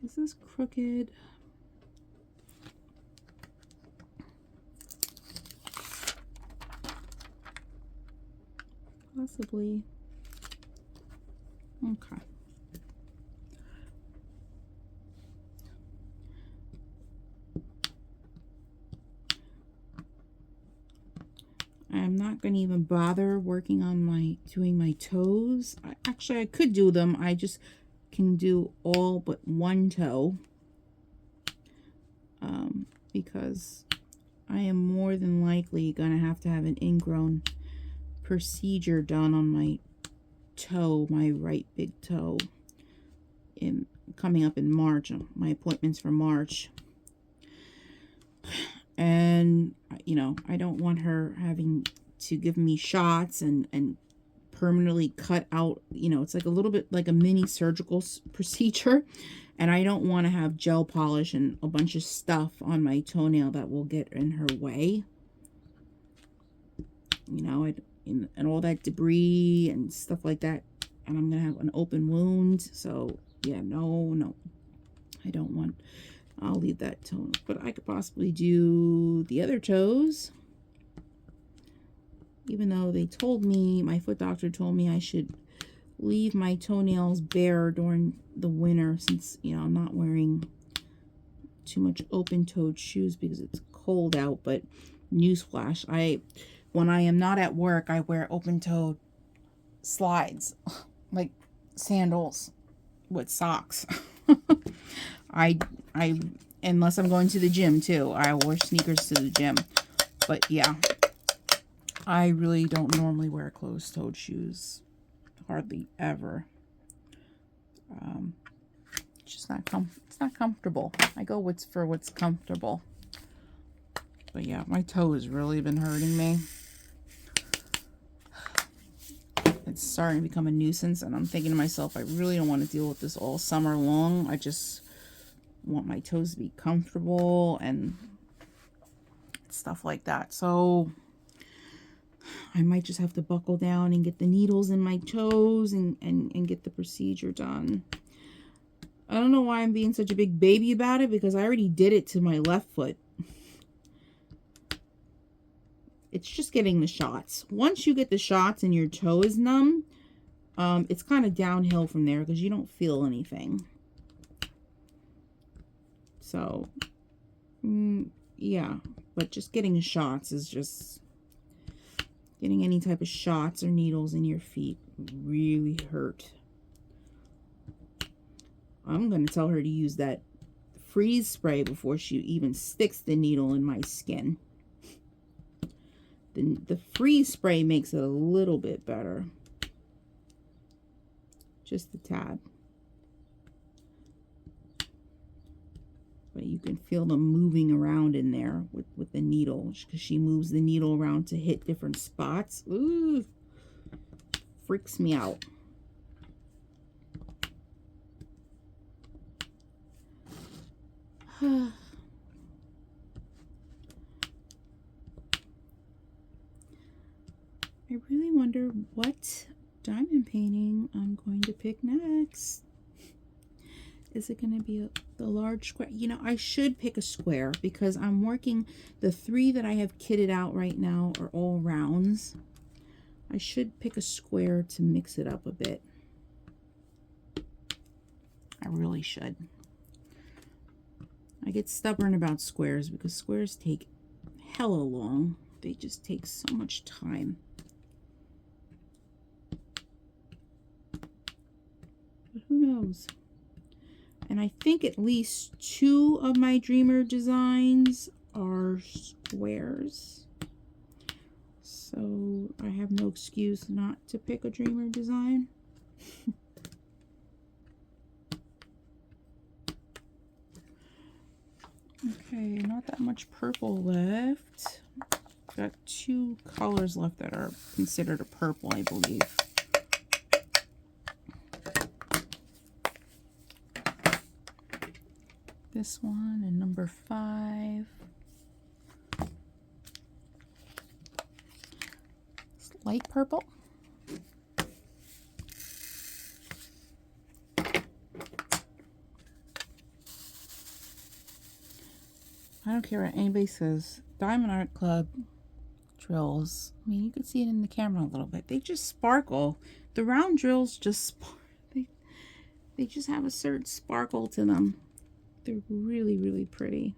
Is this crooked? Possibly. Okay. I'm not going to even bother working on doing my toes. Actually, I could do them. I just can do all but one toe. Because I am more than likely going to have an ingrown procedure done on my toe, my right big toe, coming up in March. My appointment's for March. And, you know, I don't want her having to give me shots and permanently cut out, you know, it's like a little bit like a mini surgical procedure. And I don't want to have gel polish and a bunch of stuff on my toenail that will get in her way. You know, and all that debris and stuff like that. And I'm going to have an open wound. So, yeah, no. I don't want... I'll leave that toe, but I could possibly do the other toes. Even though they told me, my foot doctor told me I should leave my toenails bare during the winter, since, you know, I'm not wearing too much open-toed shoes because it's cold out. But newsflash, when I am not at work, I wear open-toed slides, like sandals with socks. Unless I'm going to the gym too, I wear sneakers to the gym. But yeah, I really don't normally wear closed-toed shoes, hardly ever. It's just not it's not comfortable. I go for what's comfortable. But yeah, my toe has really been hurting me. It's starting to become a nuisance, and I'm thinking to myself, I really don't want to deal with this all summer long. I just want my toes to be comfortable and stuff like that. So I might just have to buckle down and get the needles in my toes and get the procedure done. I don't know why I'm being such a big baby about it, because I already did it to my left foot. It's just getting the shots. Once you get the shots and your toe is numb, it's kind of downhill from there, because you don't feel anything. So, yeah, but just getting shots is just, getting any type of shots or needles in your feet really hurt. I'm going to tell her to use that freeze spray before she even sticks the needle in my skin. The freeze spray makes it a little bit better. Just a tad. But you can feel them moving around in there with the needle, because she moves the needle around to hit different spots. Ooh, freaks me out. I really wonder what diamond painting I'm going to pick next. Is it going to be the large square? You know, I should pick a square, because I'm working, the 3 that I have kitted out right now are all rounds. I should pick a square to mix it up a bit. I really should. I get stubborn about squares because squares take hella long. They just take so much time. But who knows? And I think at least 2 of my Dreamer designs are squares. So I have no excuse not to pick a Dreamer design. Okay, not that much purple left. Got 2 colors left that are considered a purple, I believe. This one and number 5. It's light purple. I don't care what anybody says. Diamond Art Club drills, I mean, you can see it in the camera a little bit. They just sparkle. The round drills just they just have a certain sparkle to them. They're really, really pretty.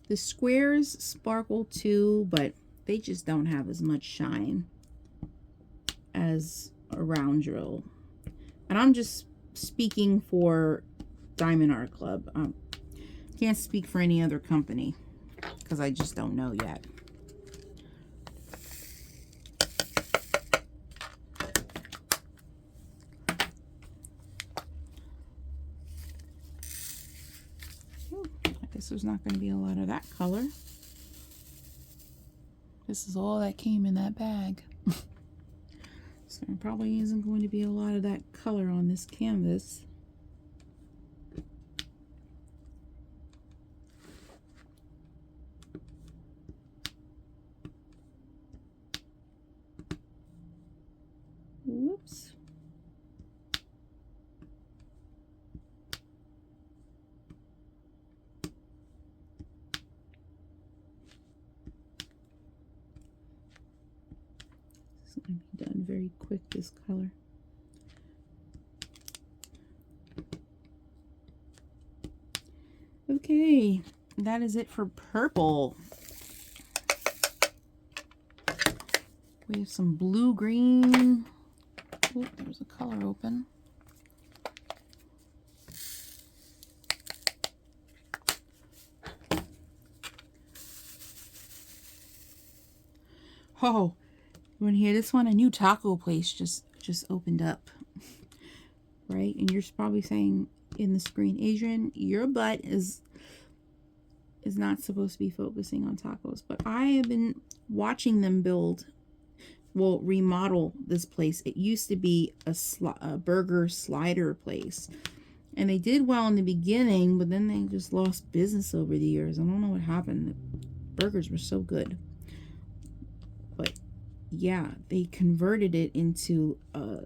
The squares sparkle too, but they just don't have as much shine as a round drill. And I'm just speaking for Diamond Art Club. Can't speak for any other company because I just don't know yet. I guess there's not going to be a lot of that color. This is all that came in that bag. So there probably isn't going to be a lot of that color on this canvas. Whoops. This is going to be done very quick, this color. Okay, that is it for purple. We have some blue green. Oh, there's a color open. Oh, you want to hear this one? A new taco place just opened up, right? And you're probably saying in the screen, Adrienne, your butt is not supposed to be focusing on tacos. But I have been watching them remodel this place. It used to be a burger slider place, and they did well in the beginning, but then they just lost business over the years. I don't know what happened. The burgers were so good, but yeah, they converted it into a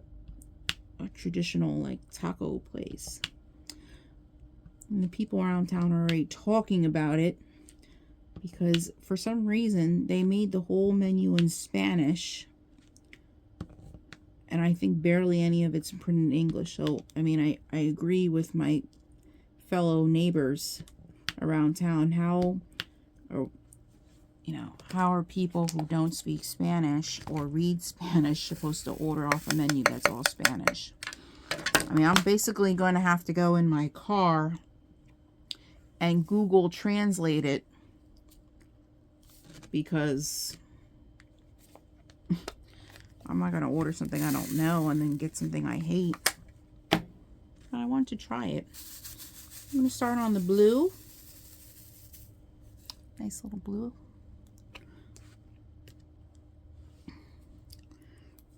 traditional like taco place, and the people around town are already talking about it because for some reason they made the whole menu in Spanish, and I think barely any of it's printed in English. So I mean, I agree with my fellow neighbors around town. How are people who don't speak Spanish or read Spanish supposed to order off a menu that's all Spanish? I mean, I'm basically going to have to go in my car and Google Translate it, because I'm not going to order something I don't know and then get something I hate. But I want to try it. I'm going to start on the blue. Nice little blue.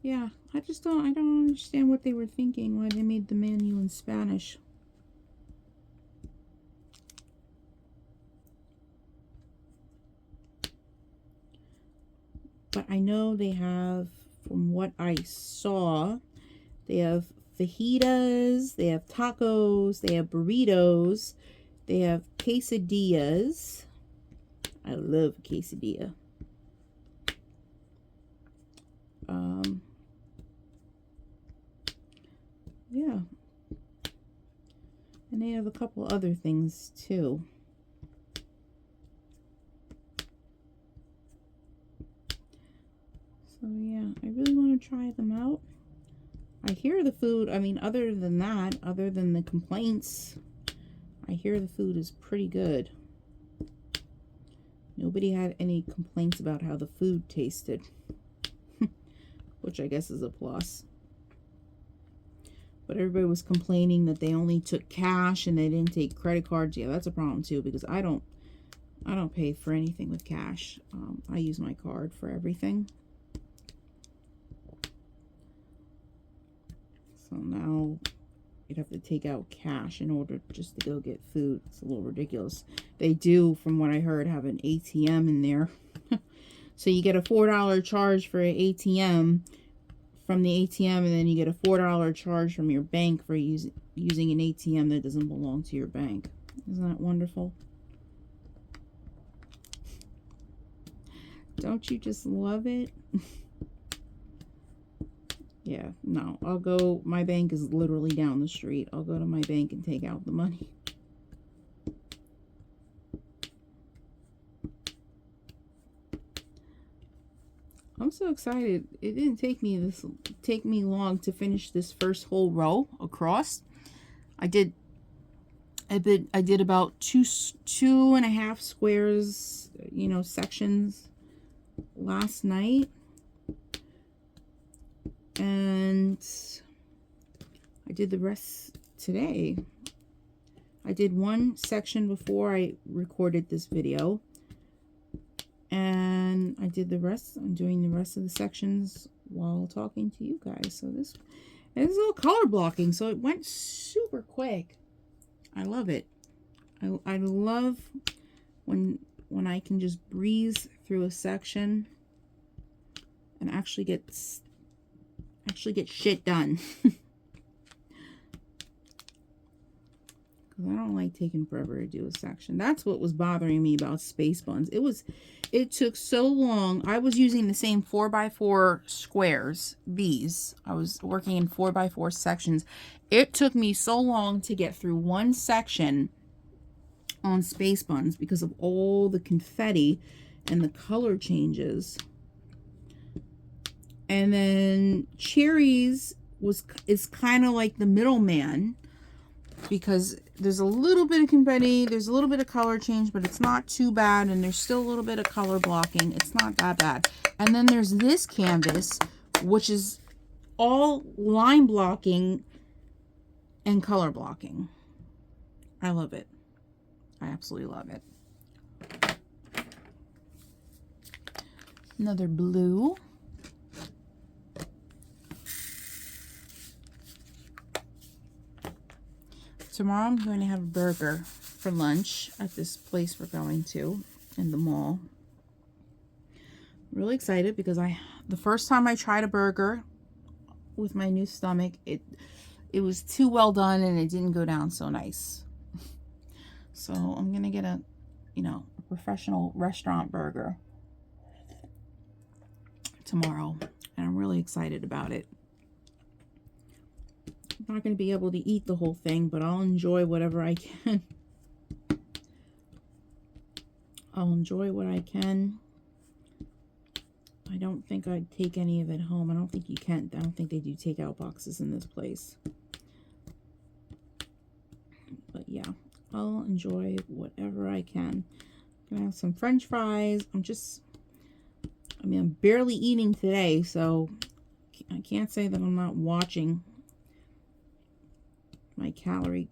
Yeah, I don't understand what they were thinking, why they made the menu in Spanish. But I know they have, from what I saw, they have fajitas, they have tacos, they have burritos, they have quesadillas. I love quesadilla. Yeah, they have a couple other things too. So yeah, I really want to try them out. I hear the food, I mean, other than that, other than the complaints, I hear the food is pretty good. Nobody had any complaints about how the food tasted, which I guess is a plus. But everybody was complaining that they only took cash and they didn't take credit cards. Yeah, that's a problem too, because I don't pay for anything with cash. I use my card for everything. So now you'd have to take out cash in order just to go get food. It's a little ridiculous. They do, from what I heard, have an ATM in there. So you get a $4 charge for an ATM from the ATM, and then you get a $4 charge from your bank for using an ATM that doesn't belong to your bank. Isn't that wonderful? Don't you just love it? Yeah, no, I'll go, my bank is literally down the street. I'll go to my bank and take out the money. I'm so excited. It didn't take me long to finish this first whole row across. I did about two and a half squares, you know, sections last night. And I did the rest today. I did one section before I recorded this video, and I did the rest. I'm doing the rest of the sections while talking to you guys. So this is a little color blocking, so it went super quick. I love it. I love when I can just breeze through a section and actually get shit done. Because I don't like taking forever to do a section. That's what was bothering me about space buns. It took so long. I was using the same 4x4 squares, these. I was working in 4x4 sections. It took me so long to get through one section on space buns because of all the confetti and the color changes. And then cherries is kind of like the middleman, because there's a little bit of confetti, there's a little bit of color change, but it's not too bad, and there's still a little bit of color blocking. It's not that bad. And then there's this canvas, which is all line blocking and color blocking. I love it. I absolutely love it. Another blue. Tomorrow I'm going to have a burger for lunch at this place we're going to in the mall. Really excited because the first time I tried a burger with my new stomach, it was too well done and it didn't go down so nice. So I'm going to get a professional restaurant burger tomorrow, and I'm really excited about it. I'm not going to be able to eat the whole thing, but I'll enjoy whatever I can. I'll enjoy what I can. I don't think I'd take any of it home. I don't think you can. I don't think they do takeout boxes in this place. But yeah, I'll enjoy whatever I can. I'm going to have some French fries. I'm barely eating today, so I can't say that I'm not watching my calories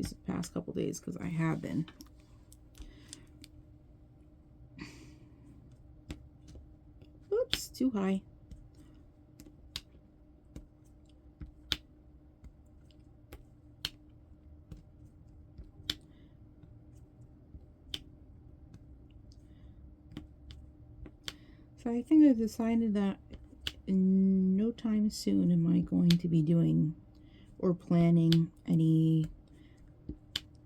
the past couple days, because I have been. Oops, too high. So I think I've decided that in no time soon am I going to be doing or planning any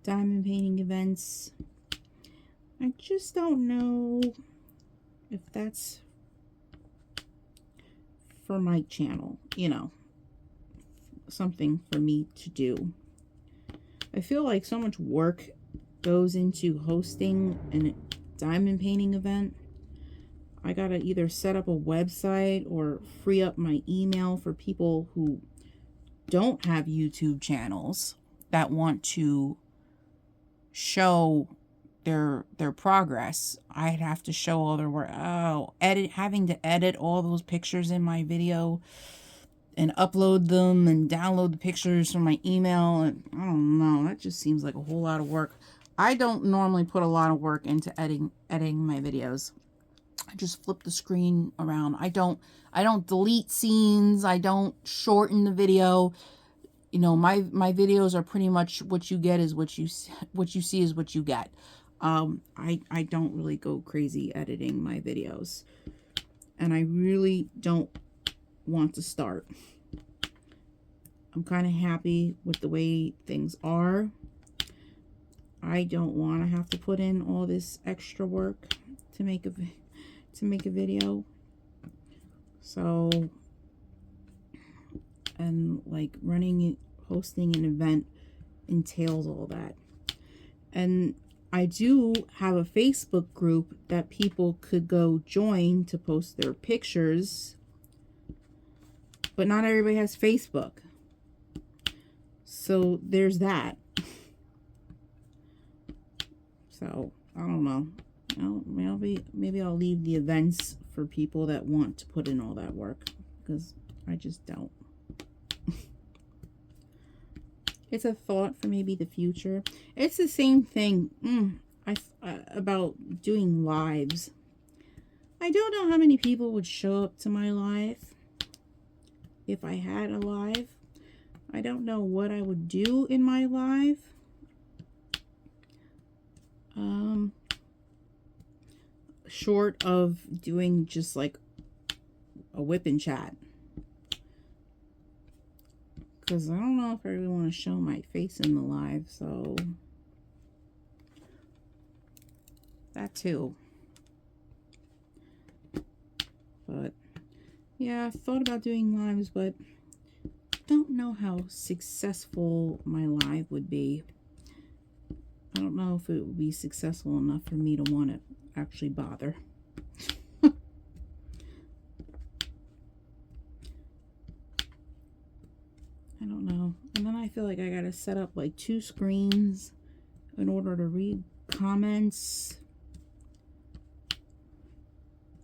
diamond painting events. I just don't know if that's for my channel, something for me to do. I feel like so much work goes into hosting a diamond painting event. I gotta either set up a website or free up my email for people who don't have YouTube channels that want to show their progress. I'd have to show all their work. Oh, having to edit all those pictures in my video and upload them and download the pictures from my email, and I don't know, that just seems like a whole lot of work. I don't normally put a lot of work into editing my videos. I just flip the screen around. I don't delete scenes. I don't shorten the video. You know, my videos are pretty much what you get is what you see is what you get. I don't really go crazy editing my videos, and I really don't want to start. I'm kind of happy with the way things are. I don't want to have to put in all this extra work to make a video. So, and like hosting an event entails all that. And I do have a Facebook group that people could go join to post their pictures, but not everybody has Facebook. So there's that. So I don't know. Maybe I'll leave the events for people that want to put in all that work, because I just don't. It's a thought for maybe the future. It's the same thing about doing lives. I don't know how many people would show up to my live if I had a live. I don't know what I would do in my live. Short of doing just like a WIP and chat. Because I don't know if I really want to show my face in the live, so that too. But yeah, I've thought about doing lives, but don't know how successful my live would be. I don't know if it would be successful enough for me to want to actually bother. I don't know. And then I feel like I gotta set up like 2 screens in order to read comments.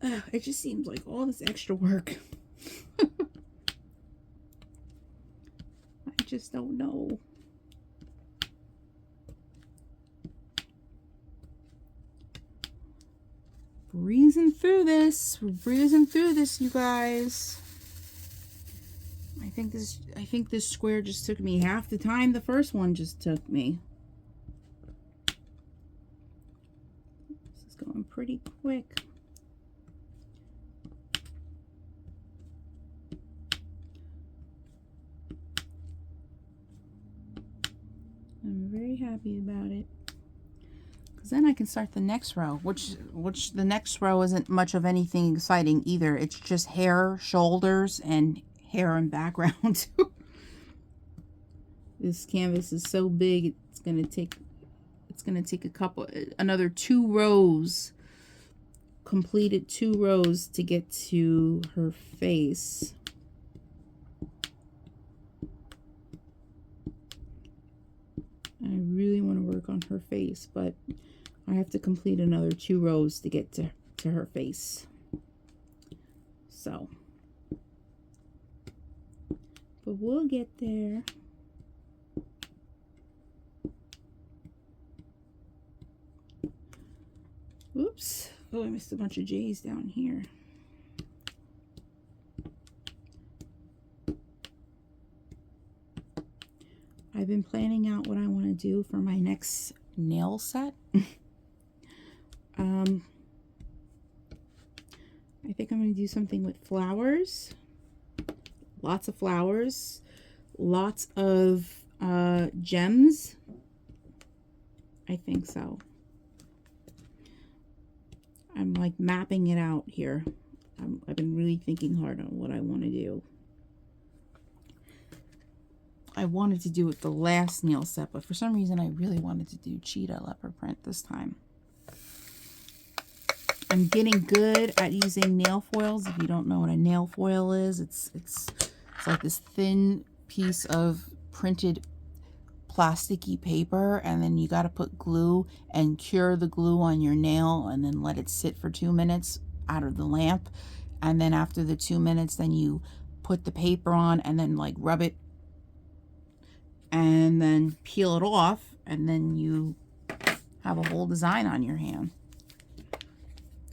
It just seems like all this extra work. I just don't know. Breezing through this. We're breezing through this, you guys. I think this square just took me half the time the first one just took me. This is going pretty quick. I'm very happy about it. Because then I can start the next row, which the next row isn't much of anything exciting either. It's just hair, shoulders, and hair and background. This canvas is so big, it's gonna take another 2 rows, completed 2 rows to get to her face. I really want to work on her face, but I have to complete another 2 rows to get to her face. So, but we'll get there. Oops. Oh, I missed a bunch of J's down here. I've been planning out what I want to do for my next nail set. I think I'm going to do something with flowers. Lots of flowers. Lots of gems. I think so. I'm like mapping it out here. I've been really thinking hard on what I want to do. I wanted to do it the last nail set, but for some reason I really wanted to do cheetah leopard print this time. I'm getting good at using nail foils. If you don't know what a nail foil is, it's like this thin piece of printed plasticky paper, and then you got to put glue and cure the glue on your nail and then let it sit for 2 minutes out of the lamp. And then after the 2 minutes, then you put the paper on and then like rub it and then peel it off, and then you have a whole design on your hand.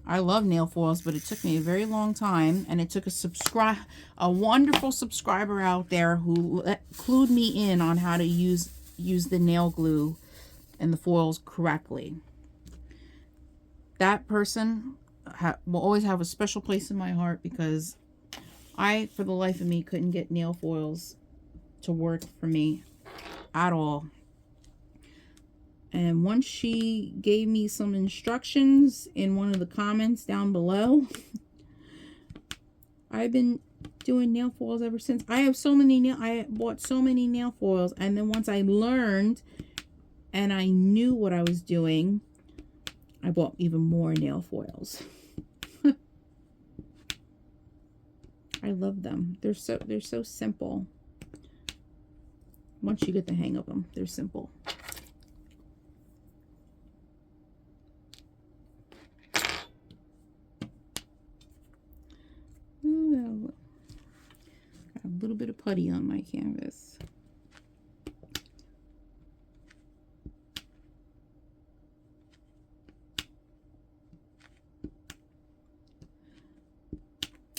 I love nail foils, but it took me a very long time, and it took a wonderful subscriber out there who clued me in on how to use the nail glue and the foils correctly. That person will always have a special place in my heart, because I, for the life of me, couldn't get nail foils to work for me at all. And once she gave me some instructions in one of the comments down below, I've been doing nail foils ever since. I bought so many nail foils, and then once I learned and I knew what I was doing, I bought even more nail foils. I love them. They're so simple. Once you get the hang of them, they're simple. Got a little bit of putty on my canvas.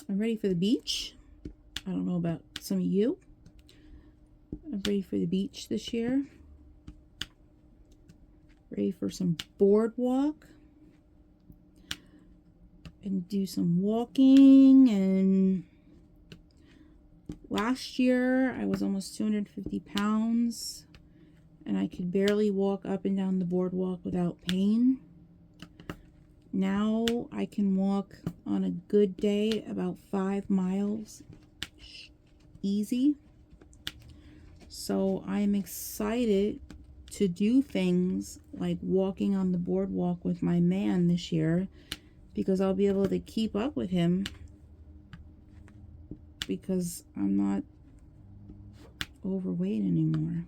I'm ready for the beach. I don't know about some of you. I'm ready for the beach this year. Ready for some boardwalk. And do some walking. And last year I was almost 250 pounds. And I could barely walk up and down the boardwalk without pain. Now I can walk on a good day about 5 miles easy. So I'm excited to do things like walking on the boardwalk with my man this year, because I'll be able to keep up with him, because I'm not overweight anymore.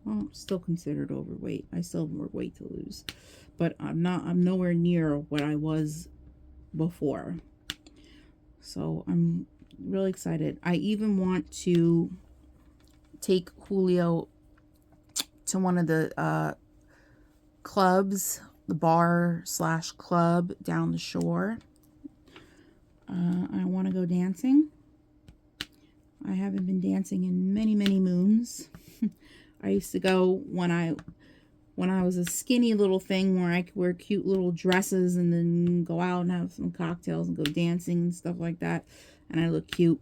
Well, I'm still considered overweight. I still have more weight to lose, but I'm nowhere near what I was before. So I'm really excited. I even want to take Julio to one of the clubs, the bar/club down the shore. I want to go dancing. I haven't been dancing in many moons. I used to go when I was a skinny little thing, where I could wear cute little dresses and then go out and have some cocktails and go dancing and stuff like that, and I look cute.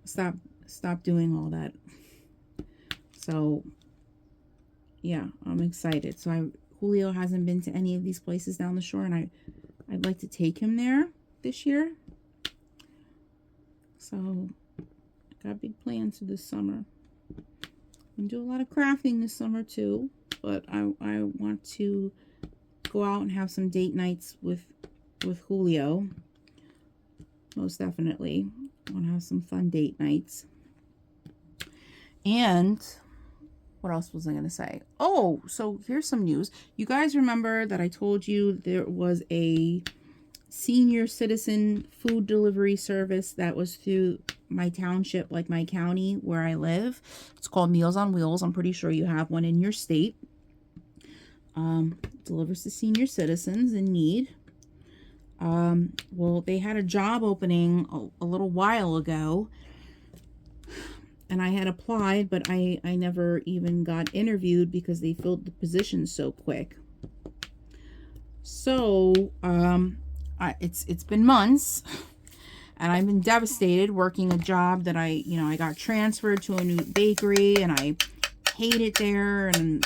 Stop doing all that. So yeah, I'm excited. So Julio hasn't been to any of these places down the shore, and I'd like to take him there this year. So I got big plans for this summer. I'm doing a lot of crafting this summer too, but I want to go out and have some date nights with Julio. Most definitely. I want to have some fun date nights. And what else was I going to say? Oh, so here's some news. You guys remember that I told you there was a senior citizen food delivery service that was through my township, like my county where I live. It's called Meals on Wheels. I'm pretty sure you have one in your state. Delivers to senior citizens in need. Well, they had a job opening a little while ago, and I had applied, but I never even got interviewed because they filled the position so quick. So it's been months, and I've been devastated working a job that I got transferred to a new bakery, and I hate it there, and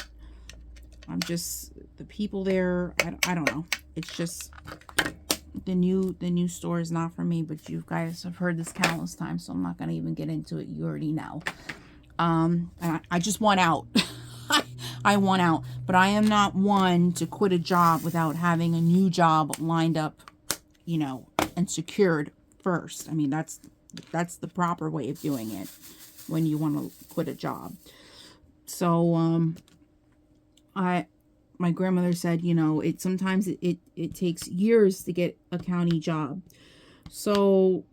I'm just, the people there, I don't know. It's just, the new store is not for me, but you guys have heard this countless times, so I'm not going to even get into it. You already know. And I just want out. I want out, but I am not one to quit a job without having a new job lined up, you know, and secured first. I mean, that's the proper way of doing it when you want to quit a job. So, my grandmother said, you know, sometimes it takes years to get a county job. So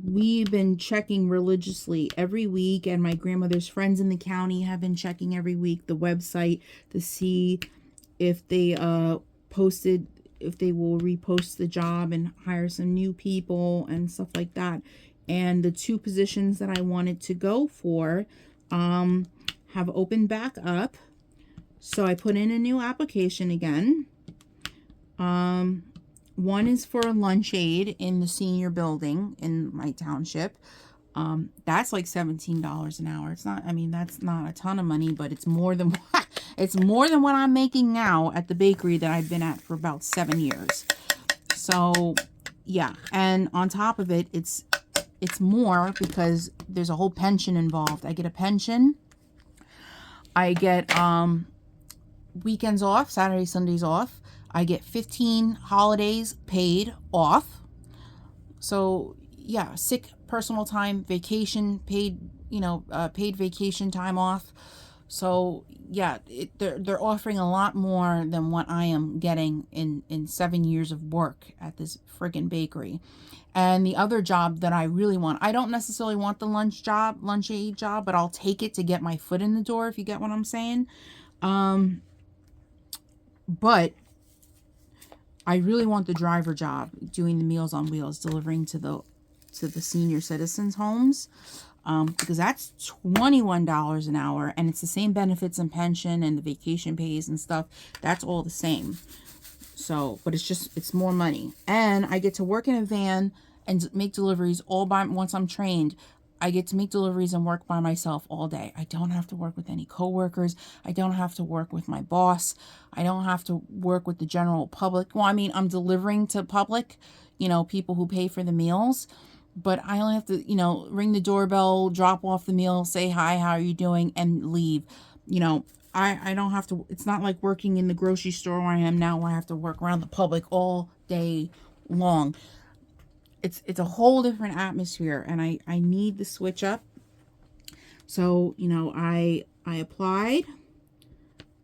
we've been checking religiously every week, and my grandmother's friends in the county have been checking every week the website to see if they if they will repost the job and hire some new people and stuff like that. And the 2 positions that I wanted to go for have opened back up. So I put in a new application again. One is for a lunch aid in the senior building in my township. That's like $17 an hour. It's not, I mean, that's not a ton of money, but it's more than it's more than what I'm making now at the bakery that I've been at for about 7 years. So yeah, and on top of it, it's more because there's a whole pension involved. I get a pension. I get weekends off, Saturday, Sundays off. I get 15 holidays paid off. So yeah, sick, personal time, vacation, paid, you know, paid vacation time off. So yeah, they're offering a lot more than what I am getting in 7 years of work at this friggin' bakery. And the other job that I really want, I don't necessarily want the lunch aid job, but I'll take it to get my foot in the door, if you get what I'm saying. But I really want the driver job, doing the Meals on Wheels, delivering to the senior citizens' homes, because that's $21 an hour, and it's the same benefits and pension and the vacation pays and stuff. That's all the same. So, but it's more money, and I get to work in a van and make deliveries all by, once I'm trained. I get to make deliveries and work by myself all day. I don't have to work with any coworkers. I don't have to work with my boss. I don't have to work with the general public. Well, I mean, I'm delivering to public, you know, people who pay for the meals, but I only have to, you know, ring the doorbell, drop off the meal, say hi, how are you doing, and leave. You know, I don't have to, it's not like working in the grocery store where I am now, where I have to work around the public all day long. It's a whole different atmosphere, and I need the switch up. So, you know, I applied,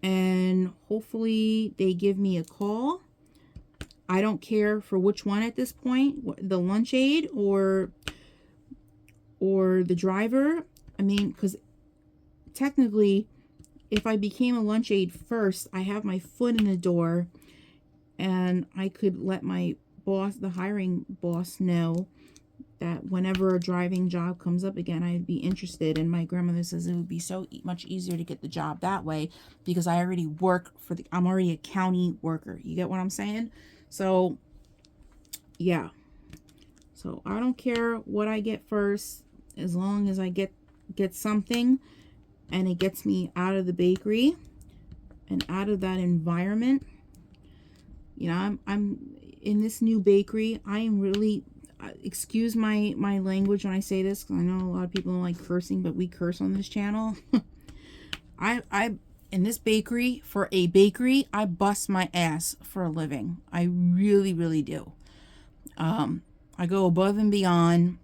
and hopefully they give me a call. I don't care for which one at this point, the lunch aid or the driver. I mean, because technically, if I became a lunch aid first, I have my foot in the door, and I could let my boss, the hiring boss, know that whenever a driving job comes up again, I'd be interested. And my grandmother says it would be so much easier to get the job that way, because I already work for I'm already a county worker. You get what I'm saying? So yeah, so I don't care what I get first, as long as I get something and it gets me out of the bakery and out of that environment. You know, I'm in this new bakery. I am really, excuse my language when I say this, because I know a lot of people don't like cursing, but we curse on this channel. I in this bakery, for a bakery, I bust my ass for a living. I really, really do. I go above and beyond,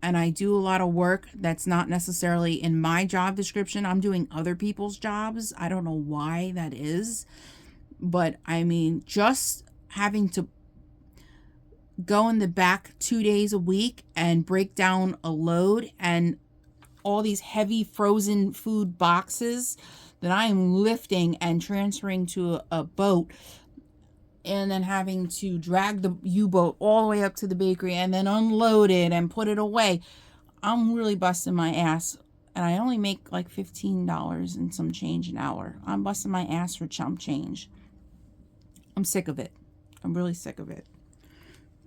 and I do a lot of work that's not necessarily in my job description. I'm doing other people's jobs. I don't know why that is. But I mean, just having to go in the back 2 days a week and break down a load, and all these heavy frozen food boxes that I am lifting and transferring to a boat, and then having to drag the U-boat all the way up to the bakery and then unload it and put it away. I'm really busting my ass, and I only make like $15 and some change an hour. I'm busting my ass for chump change. I'm sick of it. I'm really sick of it.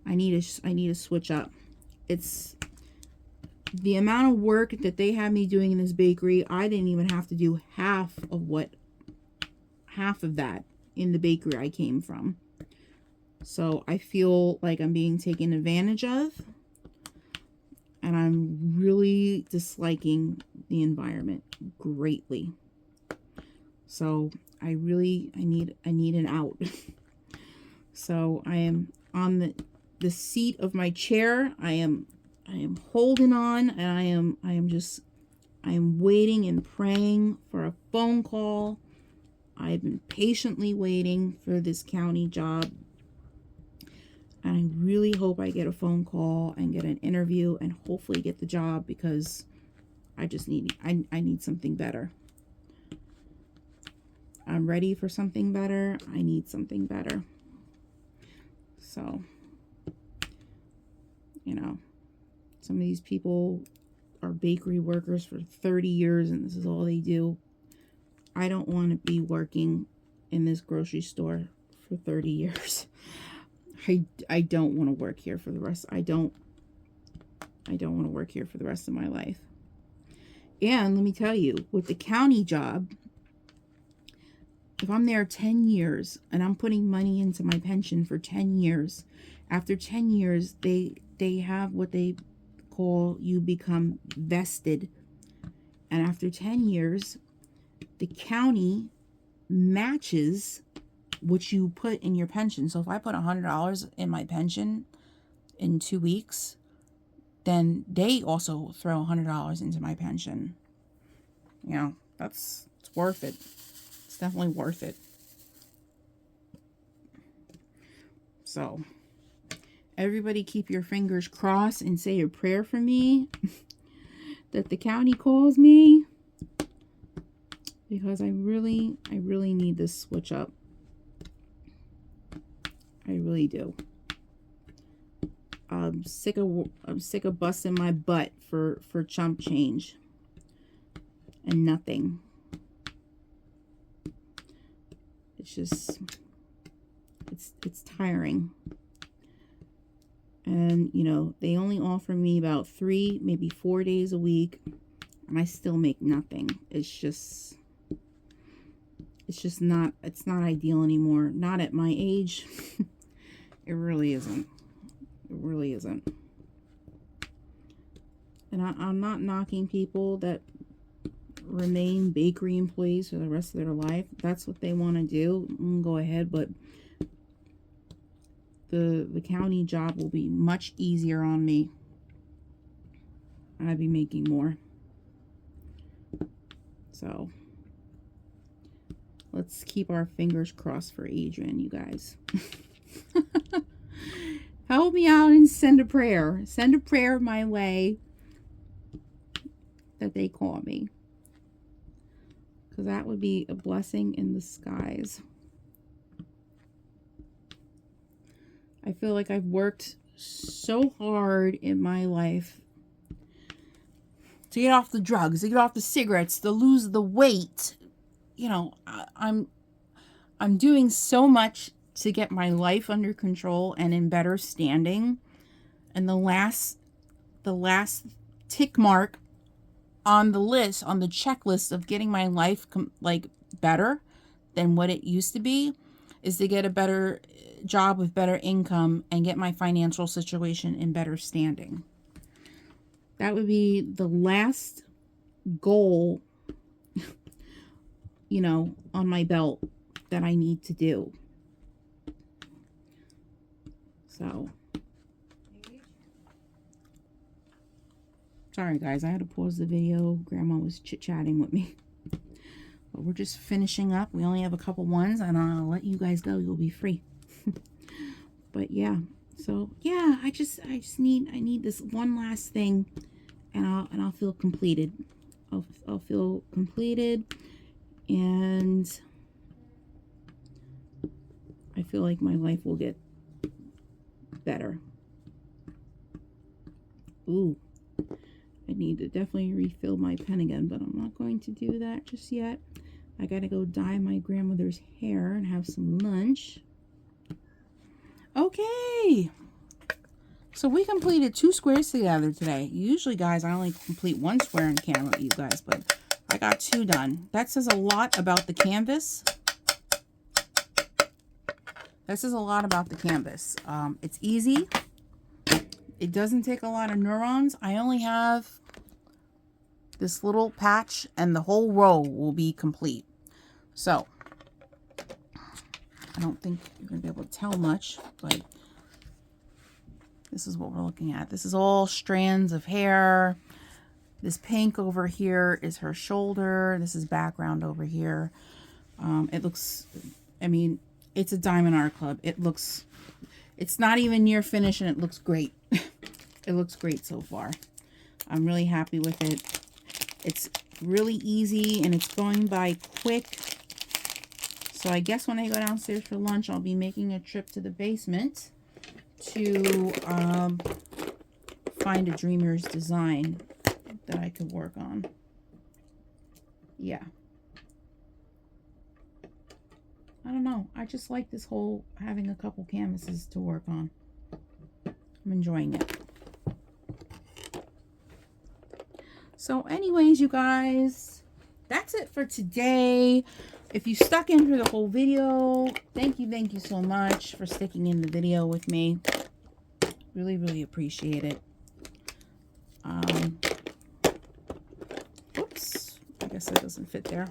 I need to switch up. It's the amount of work that they have me doing in this bakery. I didn't even have to do half of that in the bakery I came from. So I feel like I'm being taken advantage of. and I'm really disliking the environment greatly. So I need an out. So I am on the seat of my chair. I am holding on, and I am waiting and praying for a phone call. I've been patiently waiting for this county job. And I really hope I get a phone call and get an interview and hopefully get the job, because I just need, I need something better. I'm ready for something better. I need something better. So, you know, some of these people are bakery workers for 30 years and this is all they do. I don't want to be working in this grocery store for 30 years. I don't want to work here for the rest. I don't want to work here for the rest of my life. And let me tell you, with the county job, if I'm there 10 years and I'm putting money into my pension for 10 years, after 10 years, they have what they call, you become vested. And after 10 years, the county matches what you put in your pension. So if I put $100 in my pension in 2 weeks, then they also throw $100 into my pension. You know, it's worth it. It's definitely worth it. So everybody keep your fingers crossed and say a prayer for me that the county calls me, because I really need this switch up. I really do. I'm sick of busting my butt for chump change and nothing. It's just, it's tiring. And, you know, they only offer me about 3, maybe 4 days a week, and I still make nothing. It's just not, it's not ideal anymore. Not at my age. It really isn't. It really isn't. And I'm not knocking people that remain bakery employees for the rest of their life. That's what they want to do. Go ahead, but the county job will be much easier on me. And I'd be making more. So let's keep our fingers crossed for Adrienne, you guys. Help me out and send a prayer. Send a prayer my way that they call me. Because that would be a blessing in the skies. I feel like I've worked so hard in my life to get off the drugs, to get off the cigarettes, to lose the weight. You know, I'm doing so much to get my life under control and in better standing. And the last tick mark on the list, on the checklist of getting my life like better than what it used to be, is to get a better job with better income and get my financial situation in better standing. That would be the last goal, you know, on my belt that I need to do. So, sorry guys, I had to pause the video. Grandma was chit-chatting with me. But we're just finishing up. We only have a couple ones, and I'll let you guys go. You'll be free. But yeah, so yeah, I need this one last thing, and I'll feel completed. I'll feel completed, and I feel like my life will get better. Ooh, I need to definitely refill my pen again, but I'm not going to do that just yet. I gotta go dye my grandmother's hair and have some lunch. Okay, so we completed 2 squares together today. Usually, guys, I only complete 1 square on camera with you guys, but I got 2 done. That says a lot about the canvas. This is a lot about the canvas. It's easy. It doesn't take a lot of neurons. I only have this little patch and the whole row will be complete. So I don't think you're going to be able to tell much, but this is what we're looking at. This is all strands of hair. This pink over here is her shoulder. This is background over here. It looks, I mean, it's a Diamond Art Club. It looks, it's not even near finish and it looks great. It looks great so far. I'm really happy with it. It's really easy and it's going by quick. So I guess when I go downstairs for lunch, I'll be making a trip to the basement to find a Dreamer's design that I could work on. Yeah. I don't know. I just like this whole having a couple canvases to work on. I'm enjoying it. So anyways, you guys, that's it for today. If you stuck in for the whole video, thank you so much for sticking in the video with me. Really appreciate it. Oops, I guess that doesn't fit there.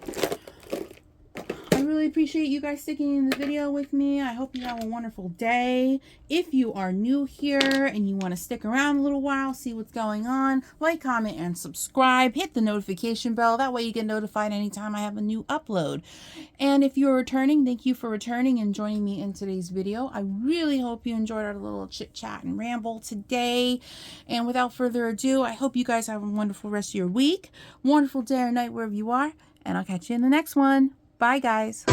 I really appreciate you guys sticking in the video with me. I hope you have a wonderful day. If you are new here and you want to stick around a little while, see what's going on, like, comment, and subscribe. Hit the notification bell. That way you get notified anytime I have a new upload. And if you're returning, thank you for returning and joining me in today's video. I really hope you enjoyed our little chit chat and ramble today. And without further ado, I hope you guys have a wonderful rest of your week, wonderful day or night wherever you are, and I'll catch you in the next one. Bye, guys.